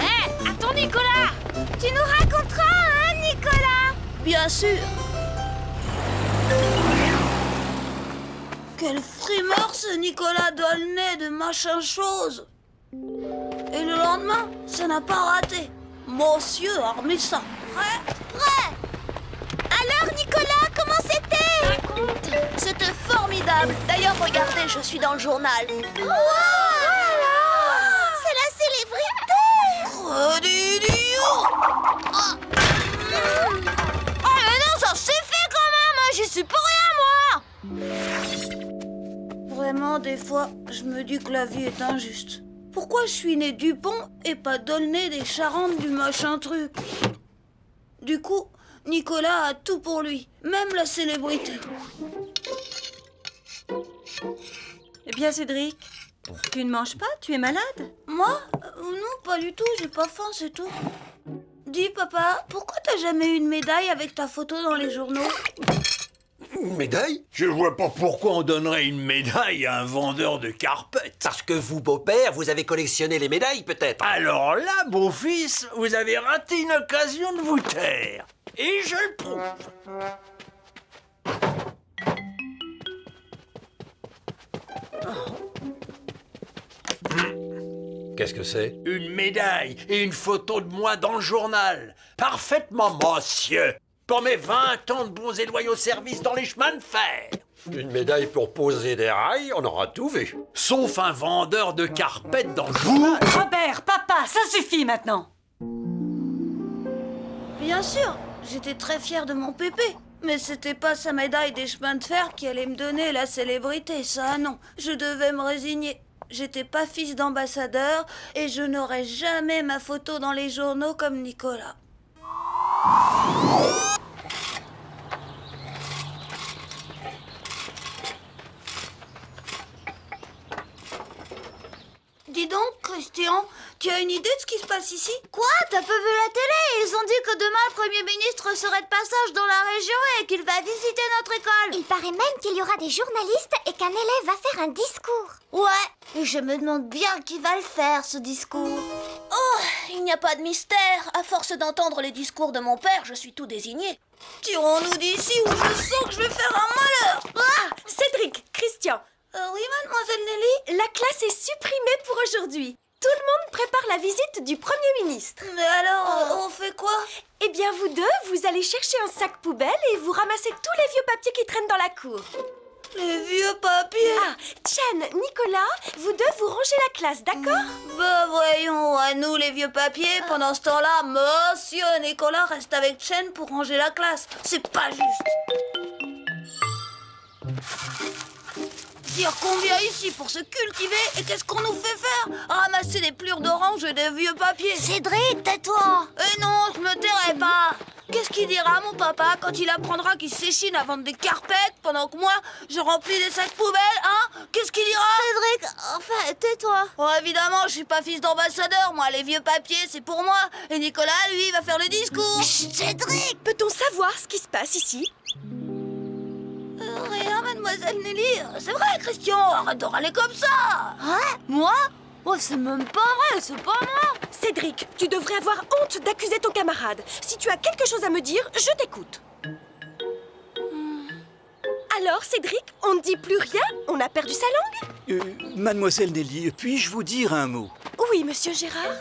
Hé, attends, Nicolas! Tu nous raconteras, hein, Nicolas? Bien sûr. Quel frimeur ce Nicolas dans le nez de machin chose. Et le lendemain, ça n'a pas raté. Monsieur a remis ça. Prêt? Allô, juste formidable. D'ailleurs, regardez, je suis dans le journal. C'est la célébrité. Oh mais non, ça suffit quand même, hein, j'y suis pour rien moi. Vraiment, des fois, je me dis que la vie est injuste. Pourquoi je suis né Dupont et pas D'aulnay des Charentes du machin truc? Du coup, Nicolas a tout pour lui, même la célébrité. Eh bien, Cédric, tu ne manges pas? Tu es malade? Moi? Non, pas du tout, j'ai pas faim, c'est tout. Dis, papa, pourquoi t'as jamais eu une médaille avec ta photo dans les journaux? Une médaille? Je vois pas pourquoi on donnerait une médaille à un vendeur de carpettes. Parce que vous, beau-père, vous avez collectionné les médailles, peut-être? Alors là, beau-fils, vous avez raté une occasion de vous taire. Et je le prouve. Qu'est-ce que c'est? Une médaille et une photo de moi dans le journal. Parfaitement, monsieur. Pour mes 20 ans de bons et loyaux services dans les chemins de fer. Une médaille pour poser des rails, on aura tout vu. Sauf un vendeur de carpettes dans le journal. Robert, papa, ça suffit maintenant. Bien sûr, j'étais très fière de mon pépé. Mais c'était pas sa médaille des chemins de fer qui allait me donner la célébrité, ça non. Je devais me résigner. J'étais pas fils d'ambassadeur et je n'aurais jamais ma photo dans les journaux comme Nicolas. Dis donc, Christian, tu as une idée de ce qui se passe ici? Quoi? T'as pas vu la télé? Ils ont dit que demain le Premier ministre serait de passage dans la région et qu'il va visiter notre école. Il paraît même qu'il y aura des journalistes et qu'un élève va faire un discours. Ouais, et je me demande bien qui va le faire, ce discours. Oh, il n'y a pas de mystère. À force d'entendre les discours de mon père, je suis tout désigné. Tirons-nous d'ici ou je sens que je vais faire un malheur. Ah, Cédric, Christian, Oui, mademoiselle Nelly? la classe est supprimée pour aujourd'hui. Tout le monde prépare la visite du Premier ministre. Mais alors, on fait quoi? Eh bien, vous deux, vous allez chercher un sac poubelle et vous ramassez tous les vieux papiers qui traînent dans la cour. Les vieux papiers? Ah, Chen, Nicolas, vous deux, vous rangez la classe, d'accord? Bah voyons, à nous les vieux papiers. Pendant ce temps-là, monsieur Nicolas reste avec Chen pour ranger la classe. C'est pas juste. Dire qu'on vient ici pour se cultiver et qu'est-ce qu'on nous fait faire? Ramasser des plures d'orange et des vieux papiers. Cédric, tais-toi. Non, je me tairai pas. Qu'est-ce qu'il dira mon papa quand il apprendra qu'il s'échine à vendre des carpettes pendant que moi, je remplis des sacs poubelles, hein? Qu'est-ce qu'il dira? Cédric, enfin, tais-toi. Oh, évidemment, je suis pas fils d'ambassadeur. Moi, les vieux papiers, c'est pour moi. Et Nicolas, lui, va faire le discours. Chut, Cédric. Peut-on savoir ce qui se passe ici? Rien, mademoiselle Nelly. C'est vrai, Christian, arrête de râler comme ça. Hein? Moi? Oh, c'est même pas vrai, c'est pas moi. Cédric, tu devrais avoir honte d'accuser ton camarade. Si tu as quelque chose à me dire, je t'écoute. Alors, Cédric, on ne dit plus rien? On a perdu sa langue? Mademoiselle Nelly, puis-je vous dire un mot? Oui, monsieur Gérard.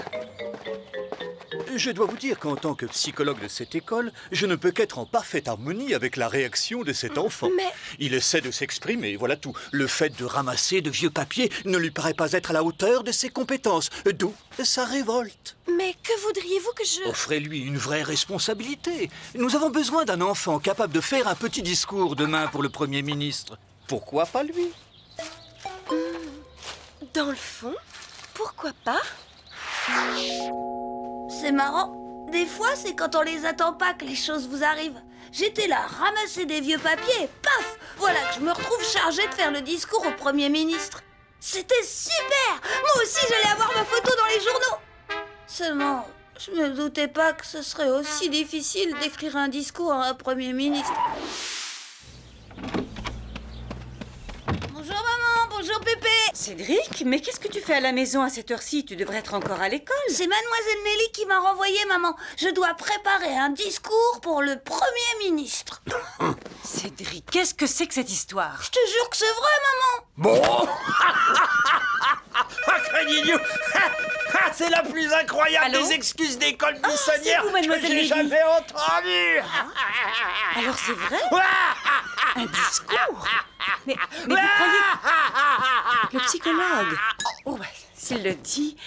Je dois vous dire qu'en tant que psychologue de cette école, je ne peux qu'être en parfaite harmonie avec la réaction de cet enfant. Mais... Il essaie de s'exprimer, voilà tout. Le fait de ramasser de vieux papiers ne lui paraît pas être à la hauteur de ses compétences, d'où sa révolte. Mais que voudriez-vous que je... Offrez-lui une vraie responsabilité. Nous avons besoin d'un enfant capable de faire un petit discours demain pour le Premier ministre. Pourquoi pas lui? Dans le fond, pourquoi pas? C'est marrant. Des fois, c'est quand on les attend pas que les choses vous arrivent. J'étais là, ramasser des vieux papiers et paf! Voilà que je me retrouve chargée de faire le discours au Premier ministre. C'était super! Moi aussi, j'allais avoir ma photo dans les journaux. Seulement, je me doutais pas que ce serait aussi difficile d'écrire un discours à un Premier ministre. Bonjour maman, bonjour Pépé. Cédric, mais qu'est-ce que tu fais à la maison à cette heure-ci? Tu devrais être encore à l'école. C'est mademoiselle Nelly qui m'a renvoyé, maman. Je dois préparer un discours pour le Premier ministre. Cédric, qu'est-ce que c'est que cette histoire? Je te jure que c'est vrai, maman. Bon. Crédilio. C'est la plus incroyable des excuses d'école buissonnière que j'ai jamais entendue. Alors c'est vrai? Un discours? Mais vous croyez... Le psychologue. Oh, bah, s'il le dit...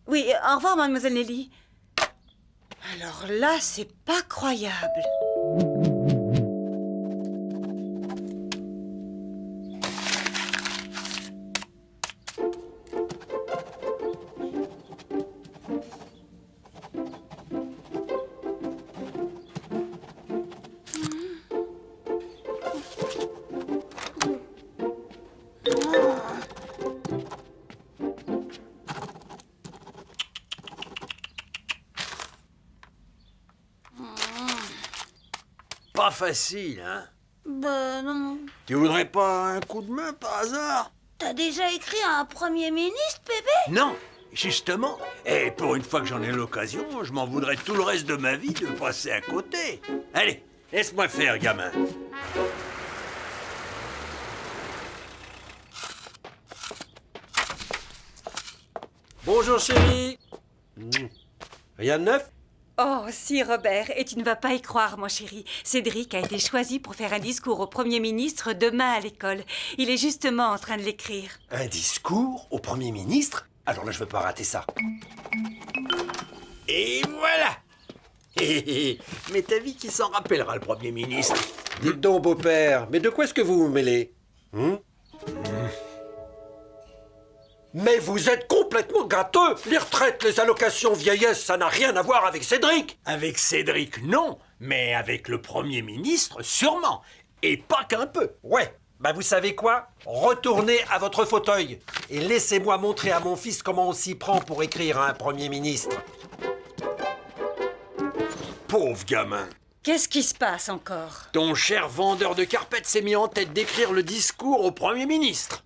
Oui, au revoir, mademoiselle Nelly. Alors là, c'est pas croyable. Pas facile, hein? Ben non. Tu voudrais pas un coup de main par hasard? T'as déjà écrit à un premier ministre, bébé? Non, justement. Et pour une fois que j'en ai l'occasion, je m'en voudrais tout le reste de ma vie de passer à côté. Allez, laisse-moi faire, gamin. Bonjour chérie. Rien de neuf? Oh, si, Robert, et tu ne vas pas y croire, mon chéri. Cédric a été choisi pour faire un discours au Premier ministre demain à l'école. Il est justement en train de l'écrire. Un discours au Premier ministre? Alors là, je veux pas rater ça. Et voilà. Mais t'as vu qui s'en rappellera, le Premier ministre? Dites donc, beau-père, mais de quoi est-ce que vous vous mêlez? Mais vous êtes complètement gâteux! Les retraites, les allocations vieillesse, ça n'a rien à voir avec Cédric! Avec Cédric, non, mais avec le Premier ministre, sûrement. Et pas qu'un peu. Ouais, bah vous savez quoi? Retournez à votre fauteuil et laissez-moi montrer à mon fils comment on s'y prend pour écrire à un Premier ministre. Pauvre gamin. Qu'est-ce qui se passe encore? Ton cher vendeur de carpettes s'est mis en tête d'écrire le discours au Premier ministre.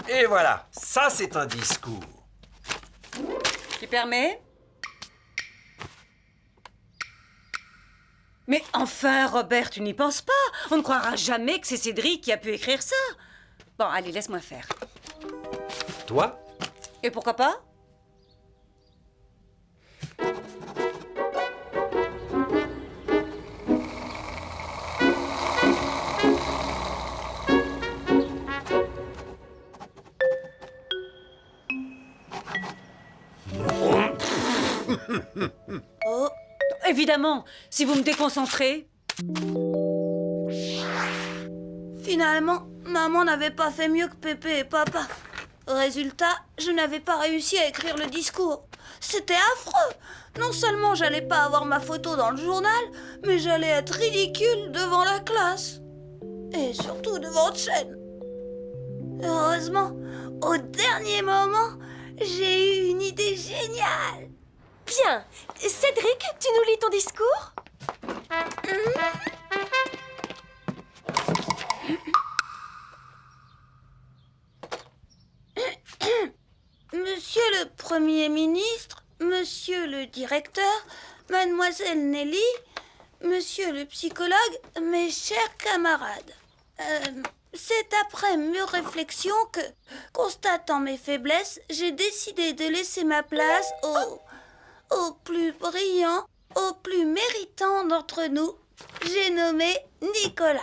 Et voilà, ça c'est un discours. Tu permets? Mais enfin, Robert, tu n'y penses pas. On ne croira jamais que c'est Cédric qui a pu écrire ça. Bon, allez, laisse-moi faire. Toi? Et pourquoi pas? Oh, Évidemment, si vous me déconcentrez... finalement, maman n'avait pas fait mieux que Pépé et papa. Résultat, je n'avais pas réussi à écrire le discours. C'était affreux. Non seulement j'allais pas avoir ma photo dans le journal, mais j'allais être ridicule devant la classe. Et surtout devant Chen. Heureusement, au dernier moment, j'ai eu une idée géniale. Bien. Cédric, tu nous lis ton discours? Monsieur le Premier ministre, Monsieur le directeur, Mademoiselle Nelly, Monsieur le psychologue, mes chers camarades. C'est après mûre réflexion que, constatant mes faiblesses, j'ai décidé de laisser ma place au plus brillant, au plus méritant d'entre nous. J'ai nommé Nicolas.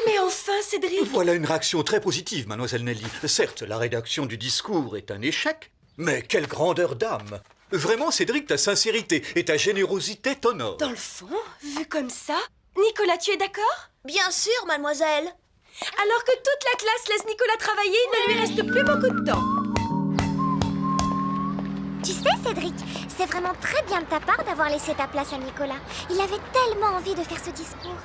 Mais enfin, Cédric! Voilà une réaction très positive, mademoiselle Nelly. Certes, la rédaction du discours est un échec, mais quelle grandeur d'âme! Vraiment, Cédric, ta sincérité et ta générosité t'honorent. Dans le fond, vu comme ça, Nicolas, tu es d'accord? Bien sûr, mademoiselle. Alors que toute la classe laisse Nicolas travailler, il ne lui reste plus beaucoup de temps. Tu sais, Cédric, c'est vraiment très bien de ta part d'avoir laissé ta place à Nicolas. Il avait tellement envie de faire ce discours.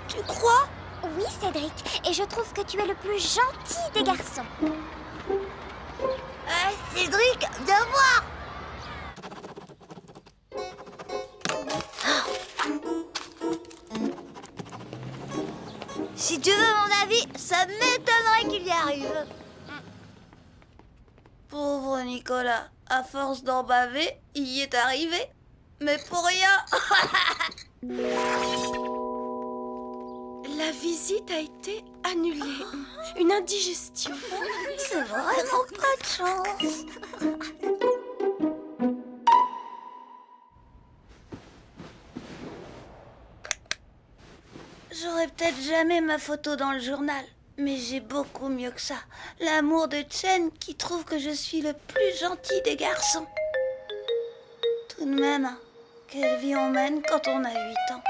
Tu crois? Oui, Cédric, et je trouve que tu es le plus gentil des garçons. Cédric, viens voir! Si tu veux mon avis, ça m'étonnerait qu'il y arrive. Pauvre Nicolas, à force d'en baver, il y est arrivé. Mais pour rien. La visite a été annulée. Une indigestion. C'est vraiment pas de chance. J'aurai peut-être jamais ma photo dans le journal, mais j'ai beaucoup mieux que ça. L'amour de Chen qui trouve que je suis le plus gentil des garçons. Tout de même, hein, quelle vie on mène quand on a 8 ans.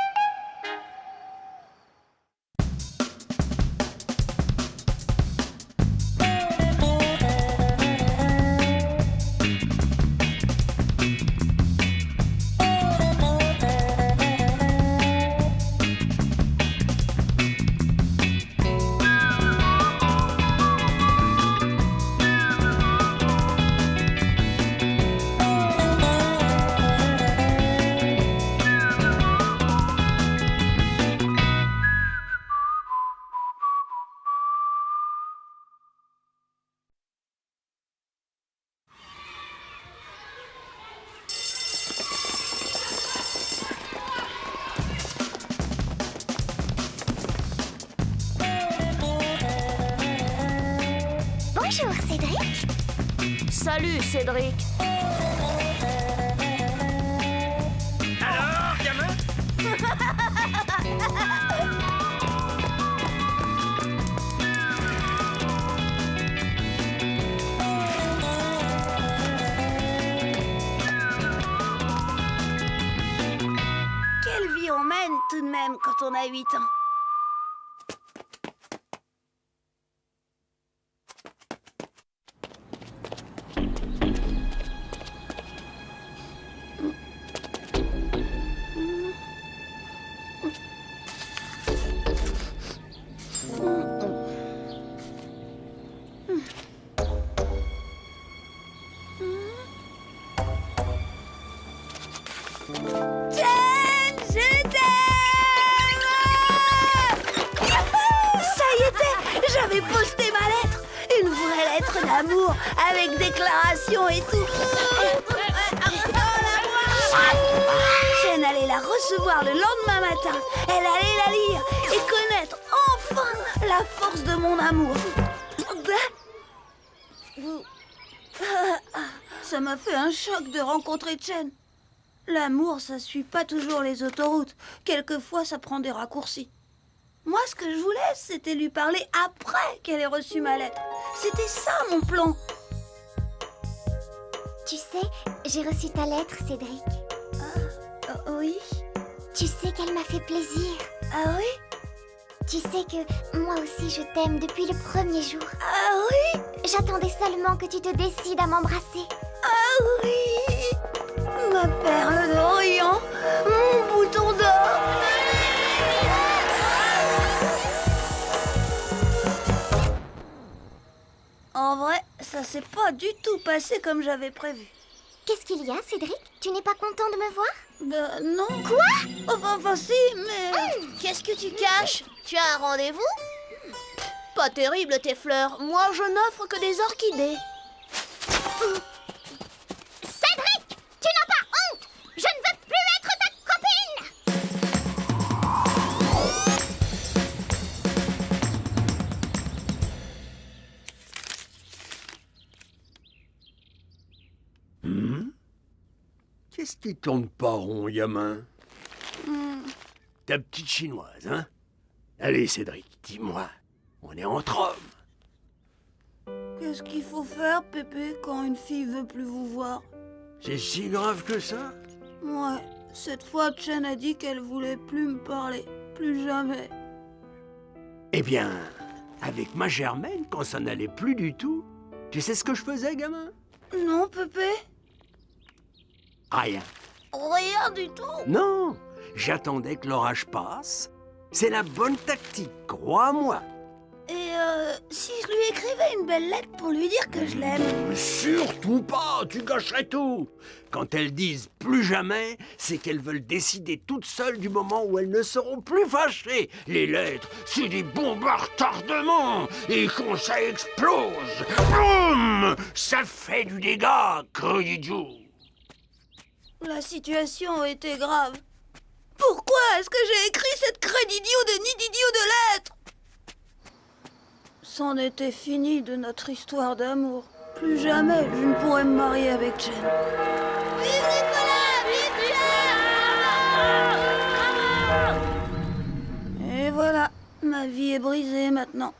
Bonjour, Cédric. Salut, Cédric. Alors, gamin? Quelle vie on mène tout de même quand on a 8 ans. Chen, je t'aime! Ça y était, j'avais posté ma lettre. Une vraie lettre d'amour avec déclaration et tout. Chen allait la recevoir le lendemain matin. Elle allait la lire et connaître enfin la force de mon amour. Ça m'a fait un choc de rencontrer Chen. L'amour, ça suit pas toujours les autoroutes. Quelquefois, ça prend des raccourcis. Moi, ce que je voulais, c'était lui parler après qu'elle ait reçu ma lettre. C'était ça, mon plan. Tu sais, j'ai reçu ta lettre, Cédric. Oui? Tu sais qu'elle m'a fait plaisir. Ah oui? Tu sais que moi aussi je t'aime depuis le premier jour. Ah oui? J'attendais seulement que tu te décides à m'embrasser. Ah oui! Ma perle d'Orient, mon bouton d'or. En vrai, ça s'est pas du tout passé comme j'avais prévu. Qu'est-ce qu'il y a, Cédric? Tu n'es pas content de me voir? Ben non. Quoi? Enfin si, mais... Qu'est-ce que tu caches? Tu as un rendez-vous? Pas terrible tes fleurs. Moi, je n'offre que des orchidées. Cédric! Tu n'as pas honte! Je ne veux plus être ta copine! Qu'est-ce qui tourne pas rond, gamin? Ta petite chinoise, hein? Allez, Cédric, dis-moi, on est entre hommes. Qu'est-ce qu'il faut faire, Pépé, quand une fille veut plus vous voir? C'est si grave que ça? Ouais, cette fois, Chen a dit qu'elle voulait plus me parler. Plus jamais. Eh bien, avec ma Germaine, quand ça n'allait plus du tout, tu sais ce que je faisais, gamin? Non, Pépé? Rien. Rien du tout. Non, j'attendais que l'orage passe. C'est la bonne tactique, crois-moi. Et si je lui écrivais une belle lettre pour lui dire que je l'aime? Surtout pas, tu gâcherais tout. Quand elles disent plus jamais, c'est qu'elles veulent décider toutes seules du moment où elles ne seront plus fâchées. Les lettres, c'est des bombes à retardement. Et quand ça explose, boum, ça fait du dégât, Credidio. La situation était grave. Pourquoi est-ce que j'ai écrit cette Credidio de Nididio de lettres? C'en était fini de notre histoire d'amour. Plus jamais je ne pourrais me marier avec Chen. Vive Nicolas! Vive Chen! Et voilà. Ma vie est brisée maintenant.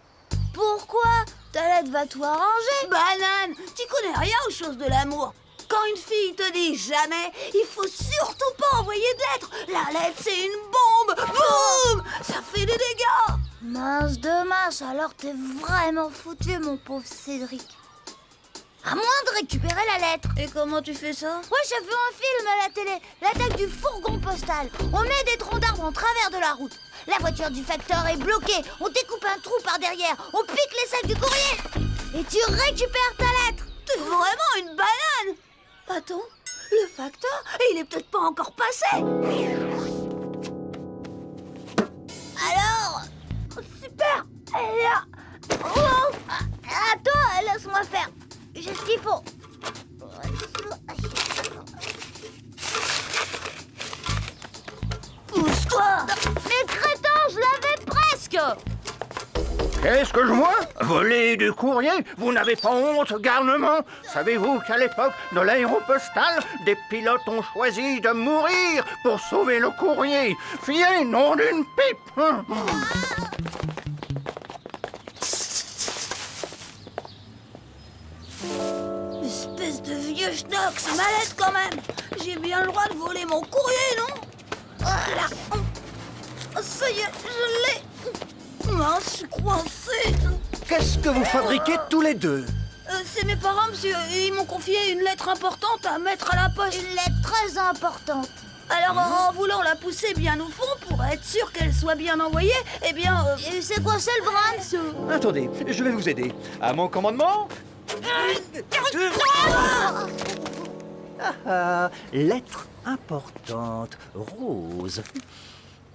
Pourquoi? Ta lettre va tout arranger. Banane, tu connais rien aux choses de l'amour. Quand une fille te dit jamais, il faut surtout pas envoyer de lettres. La lettre, c'est une bombe. Boum! Ça fait des dégâts. Mince de mince, alors t'es vraiment foutu, mon pauvre Cédric. À moins de récupérer la lettre. Et comment tu fais ça? Moi, j'ai vu un film à la télé, l'attaque du fourgon postal. On met des troncs d'arbres en travers de la route. La voiture du facteur est bloquée. On découpe un trou par derrière. On pique les sacs du courrier. Et tu récupères ta lettre. T'es vraiment une banane. Attends, le facteur, il est peut-être pas encore passé. Alors, super. Elle est là. Oh, attends, laisse-moi faire. J'ai ce qu'il faut. Pousse-toi. Mais crétin, je l'avais presque. Qu'est-ce que je vois? Voler du courrier? Vous n'avez pas honte, garnement? Savez-vous qu'à l'époque de l'aéropostale, des pilotes ont choisi de mourir pour sauver le courrier? Fiez, nom d'une pipe! Espèce de vieux schnock, c'est ma lettre quand même. J'ai bien le droit de voler mon courrier, non? Voilà. Oh, ça y est, je l'ai. Mince, je suis coincée. Qu'est-ce que vous fabriquez tous les deux? C'est mes parents, monsieur. Ils m'ont confié une lettre importante à mettre à la poste. Une lettre très importante. Alors, en voulant la pousser bien au fond pour être sûr qu'elle soit bien envoyée, eh bien... Et c'est quoi, c'est le brin, monsieur? Attendez, je vais vous aider. À mon commandement. Lettre importante, rose.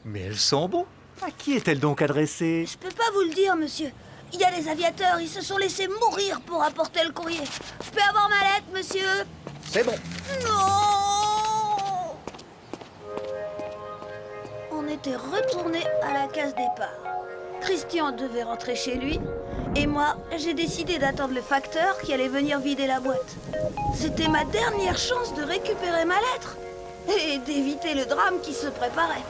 Mais elles sont beaux. À qui est-elle donc adressée? Je peux pas vous le dire, monsieur. Il y a des aviateurs, ils se sont laissés mourir pour apporter le courrier. Je peux avoir ma lettre, monsieur? C'est bon. Non! On était retourné à la case départ. Christian devait rentrer chez lui. Et moi, j'ai décidé d'attendre le facteur qui allait venir vider la boîte. C'était ma dernière chance de récupérer ma lettre et d'éviter le drame qui se préparait.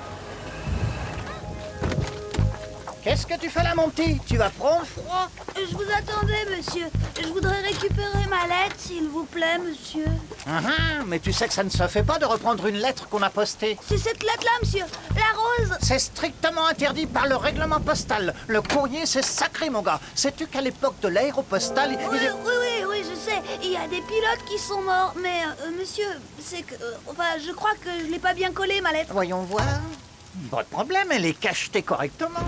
Qu'est-ce que tu fais là, mon petit? Tu vas prendre froid? Je vous attendais, monsieur. Je voudrais récupérer ma lettre, s'il vous plaît, monsieur. Mais tu sais que ça ne se fait pas de reprendre une lettre qu'on a postée. C'est cette lettre-là, monsieur. La rose. C'est strictement interdit par le règlement postal. Le courrier, c'est sacré, mon gars. Sais-tu qu'à l'époque de l'aéropostale... Oui, je sais. Il y a des pilotes qui sont morts. Mais, monsieur, c'est que... enfin, je crois que je l'ai pas bien collée, ma lettre. Voyons voir. Pas de problème, elle est cachetée correctement.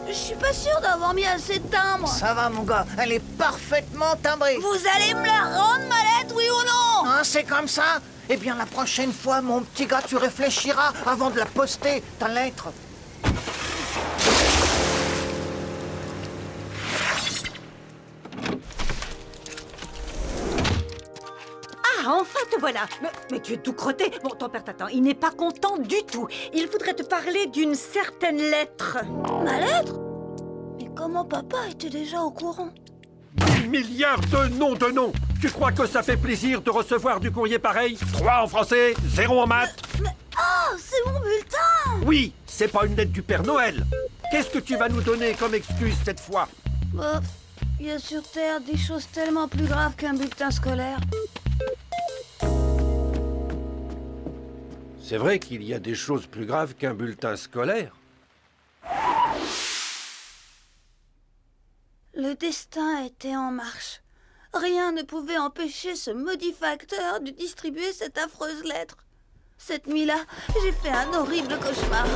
Je suis pas sûre d'avoir mis assez de timbre. Ça va, mon gars, elle est parfaitement timbrée. Vous allez me la rendre, ma lettre, oui ou non? Ah, c'est comme ça? Eh bien, la prochaine fois, mon petit gars, tu réfléchiras avant de la poster, ta lettre. Ah, enfin te voilà. Mais tu es tout crotté. Bon, ton père t'attend. Il n'est pas content du tout. Il voudrait te parler d'une certaine lettre. Ma lettre? Mais comment papa était déjà au courant? 10 milliards de noms de noms. Tu crois que ça fait plaisir de recevoir du courrier pareil? 3 en français, 0 en maths. Oh, c'est mon bulletin! Oui, c'est pas une lettre du Père Noël. Qu'est-ce que tu vas nous donner comme excuse cette fois? Bah, il y a sur Terre des choses tellement plus graves qu'un bulletin scolaire. C'est vrai qu'il y a des choses plus graves qu'un bulletin scolaire. Le destin était en marche. Rien ne pouvait empêcher ce maudit facteur de distribuer cette affreuse lettre. Cette nuit-là, j'ai fait un horrible cauchemar.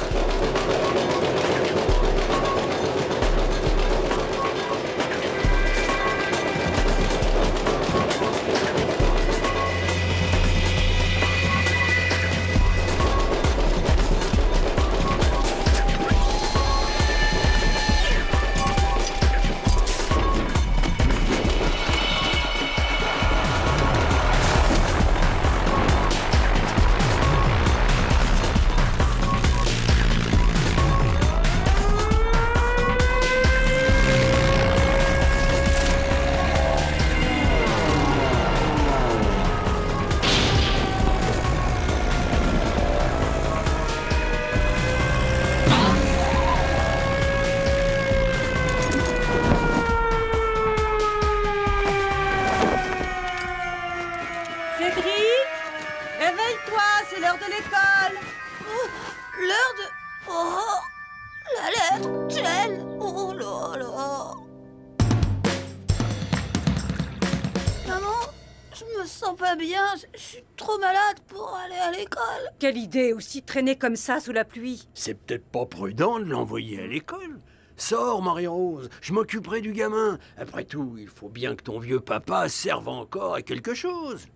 me sens pas bien. Je suis trop malade pour aller à l'école. Quelle idée aussi traîner comme ça sous la pluie. C'est peut-être pas prudent de l'envoyer à l'école. Sors, Marie-Rose, je m'occuperai du gamin. Après tout, il faut bien que ton vieux papa serve encore à quelque chose.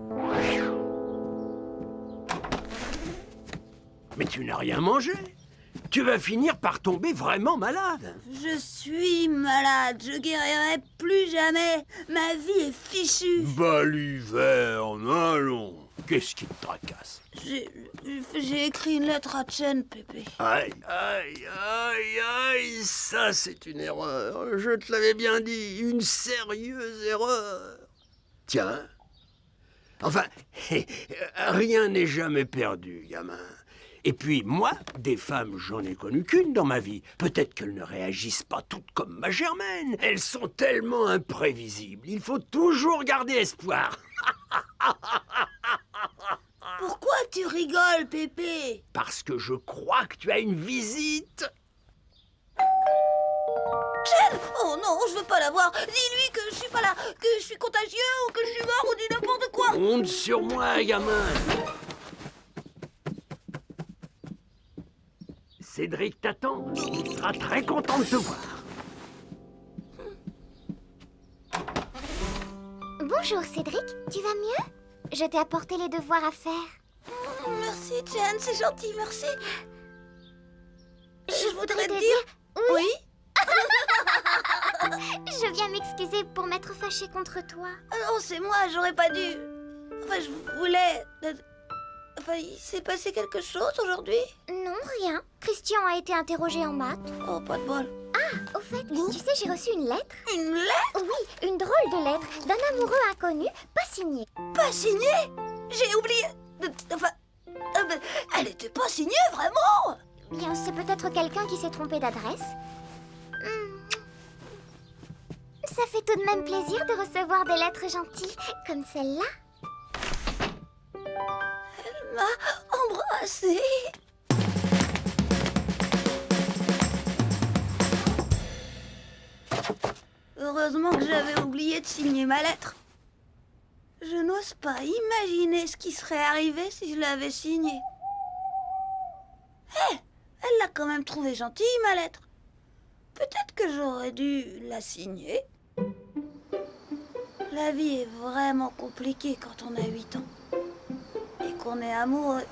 Mais tu n'as rien mangé. Tu vas finir par tomber vraiment malade. Je suis malade. Je guérirai plus jamais. Ma vie est fichue. Baliverne, allons. Qu'est-ce qui te tracasse? J'ai écrit une lettre à Chen, Pépé. Aïe, aïe, aïe, aïe, ça c'est une erreur. Je te l'avais bien dit, une sérieuse erreur. Tiens. Enfin, rien n'est jamais perdu, gamin. Et puis, moi, des femmes, j'en ai connu qu'une dans ma vie. Peut-être qu'elles ne réagissent pas toutes comme ma Germaine. Elles sont tellement imprévisibles. Il faut toujours garder espoir. Pourquoi tu rigoles, Pépé? Parce que je crois que tu as une visite. Chen! Oh non, je veux pas la voir. Dis-lui que je suis pas là, que je suis contagieux ou que je suis mort ou dis n'importe quoi. Honte sur moi, gamin. Cédric t'attend. Il sera très content de te voir. Bonjour Cédric, tu vas mieux? Je t'ai apporté les devoirs à faire. Merci, Chen, c'est gentil, merci. Je voudrais te dire... Oui? Je viens m'excuser pour m'être fâchée contre toi. Non, c'est moi, j'aurais pas dû... Enfin, je voulais... Enfin, il s'est passé quelque chose aujourd'hui? Non, rien. Christian a été interrogé en maths. Oh, pas de bol. Ah, au fait, tu sais, j'ai reçu une lettre. Une lettre? Oui, une drôle de lettre d'un amoureux inconnu, pas signée. Pas signée? J'ai oublié... Enfin... Elle était pas signée, vraiment? Bien, c'est peut-être quelqu'un qui s'est trompé d'adresse. Ça fait tout de même plaisir de recevoir des lettres gentilles comme celle-là. Elle m'a embrassée. Heureusement que j'avais oublié de signer ma lettre. Je n'ose pas imaginer ce qui serait arrivé si je l'avais signée. Hé, elle l'a quand même trouvée gentille, ma lettre. Peut-être que j'aurais dû la signer. La vie est vraiment compliquée quand on a 8 ans. Et qu'on est amoureux.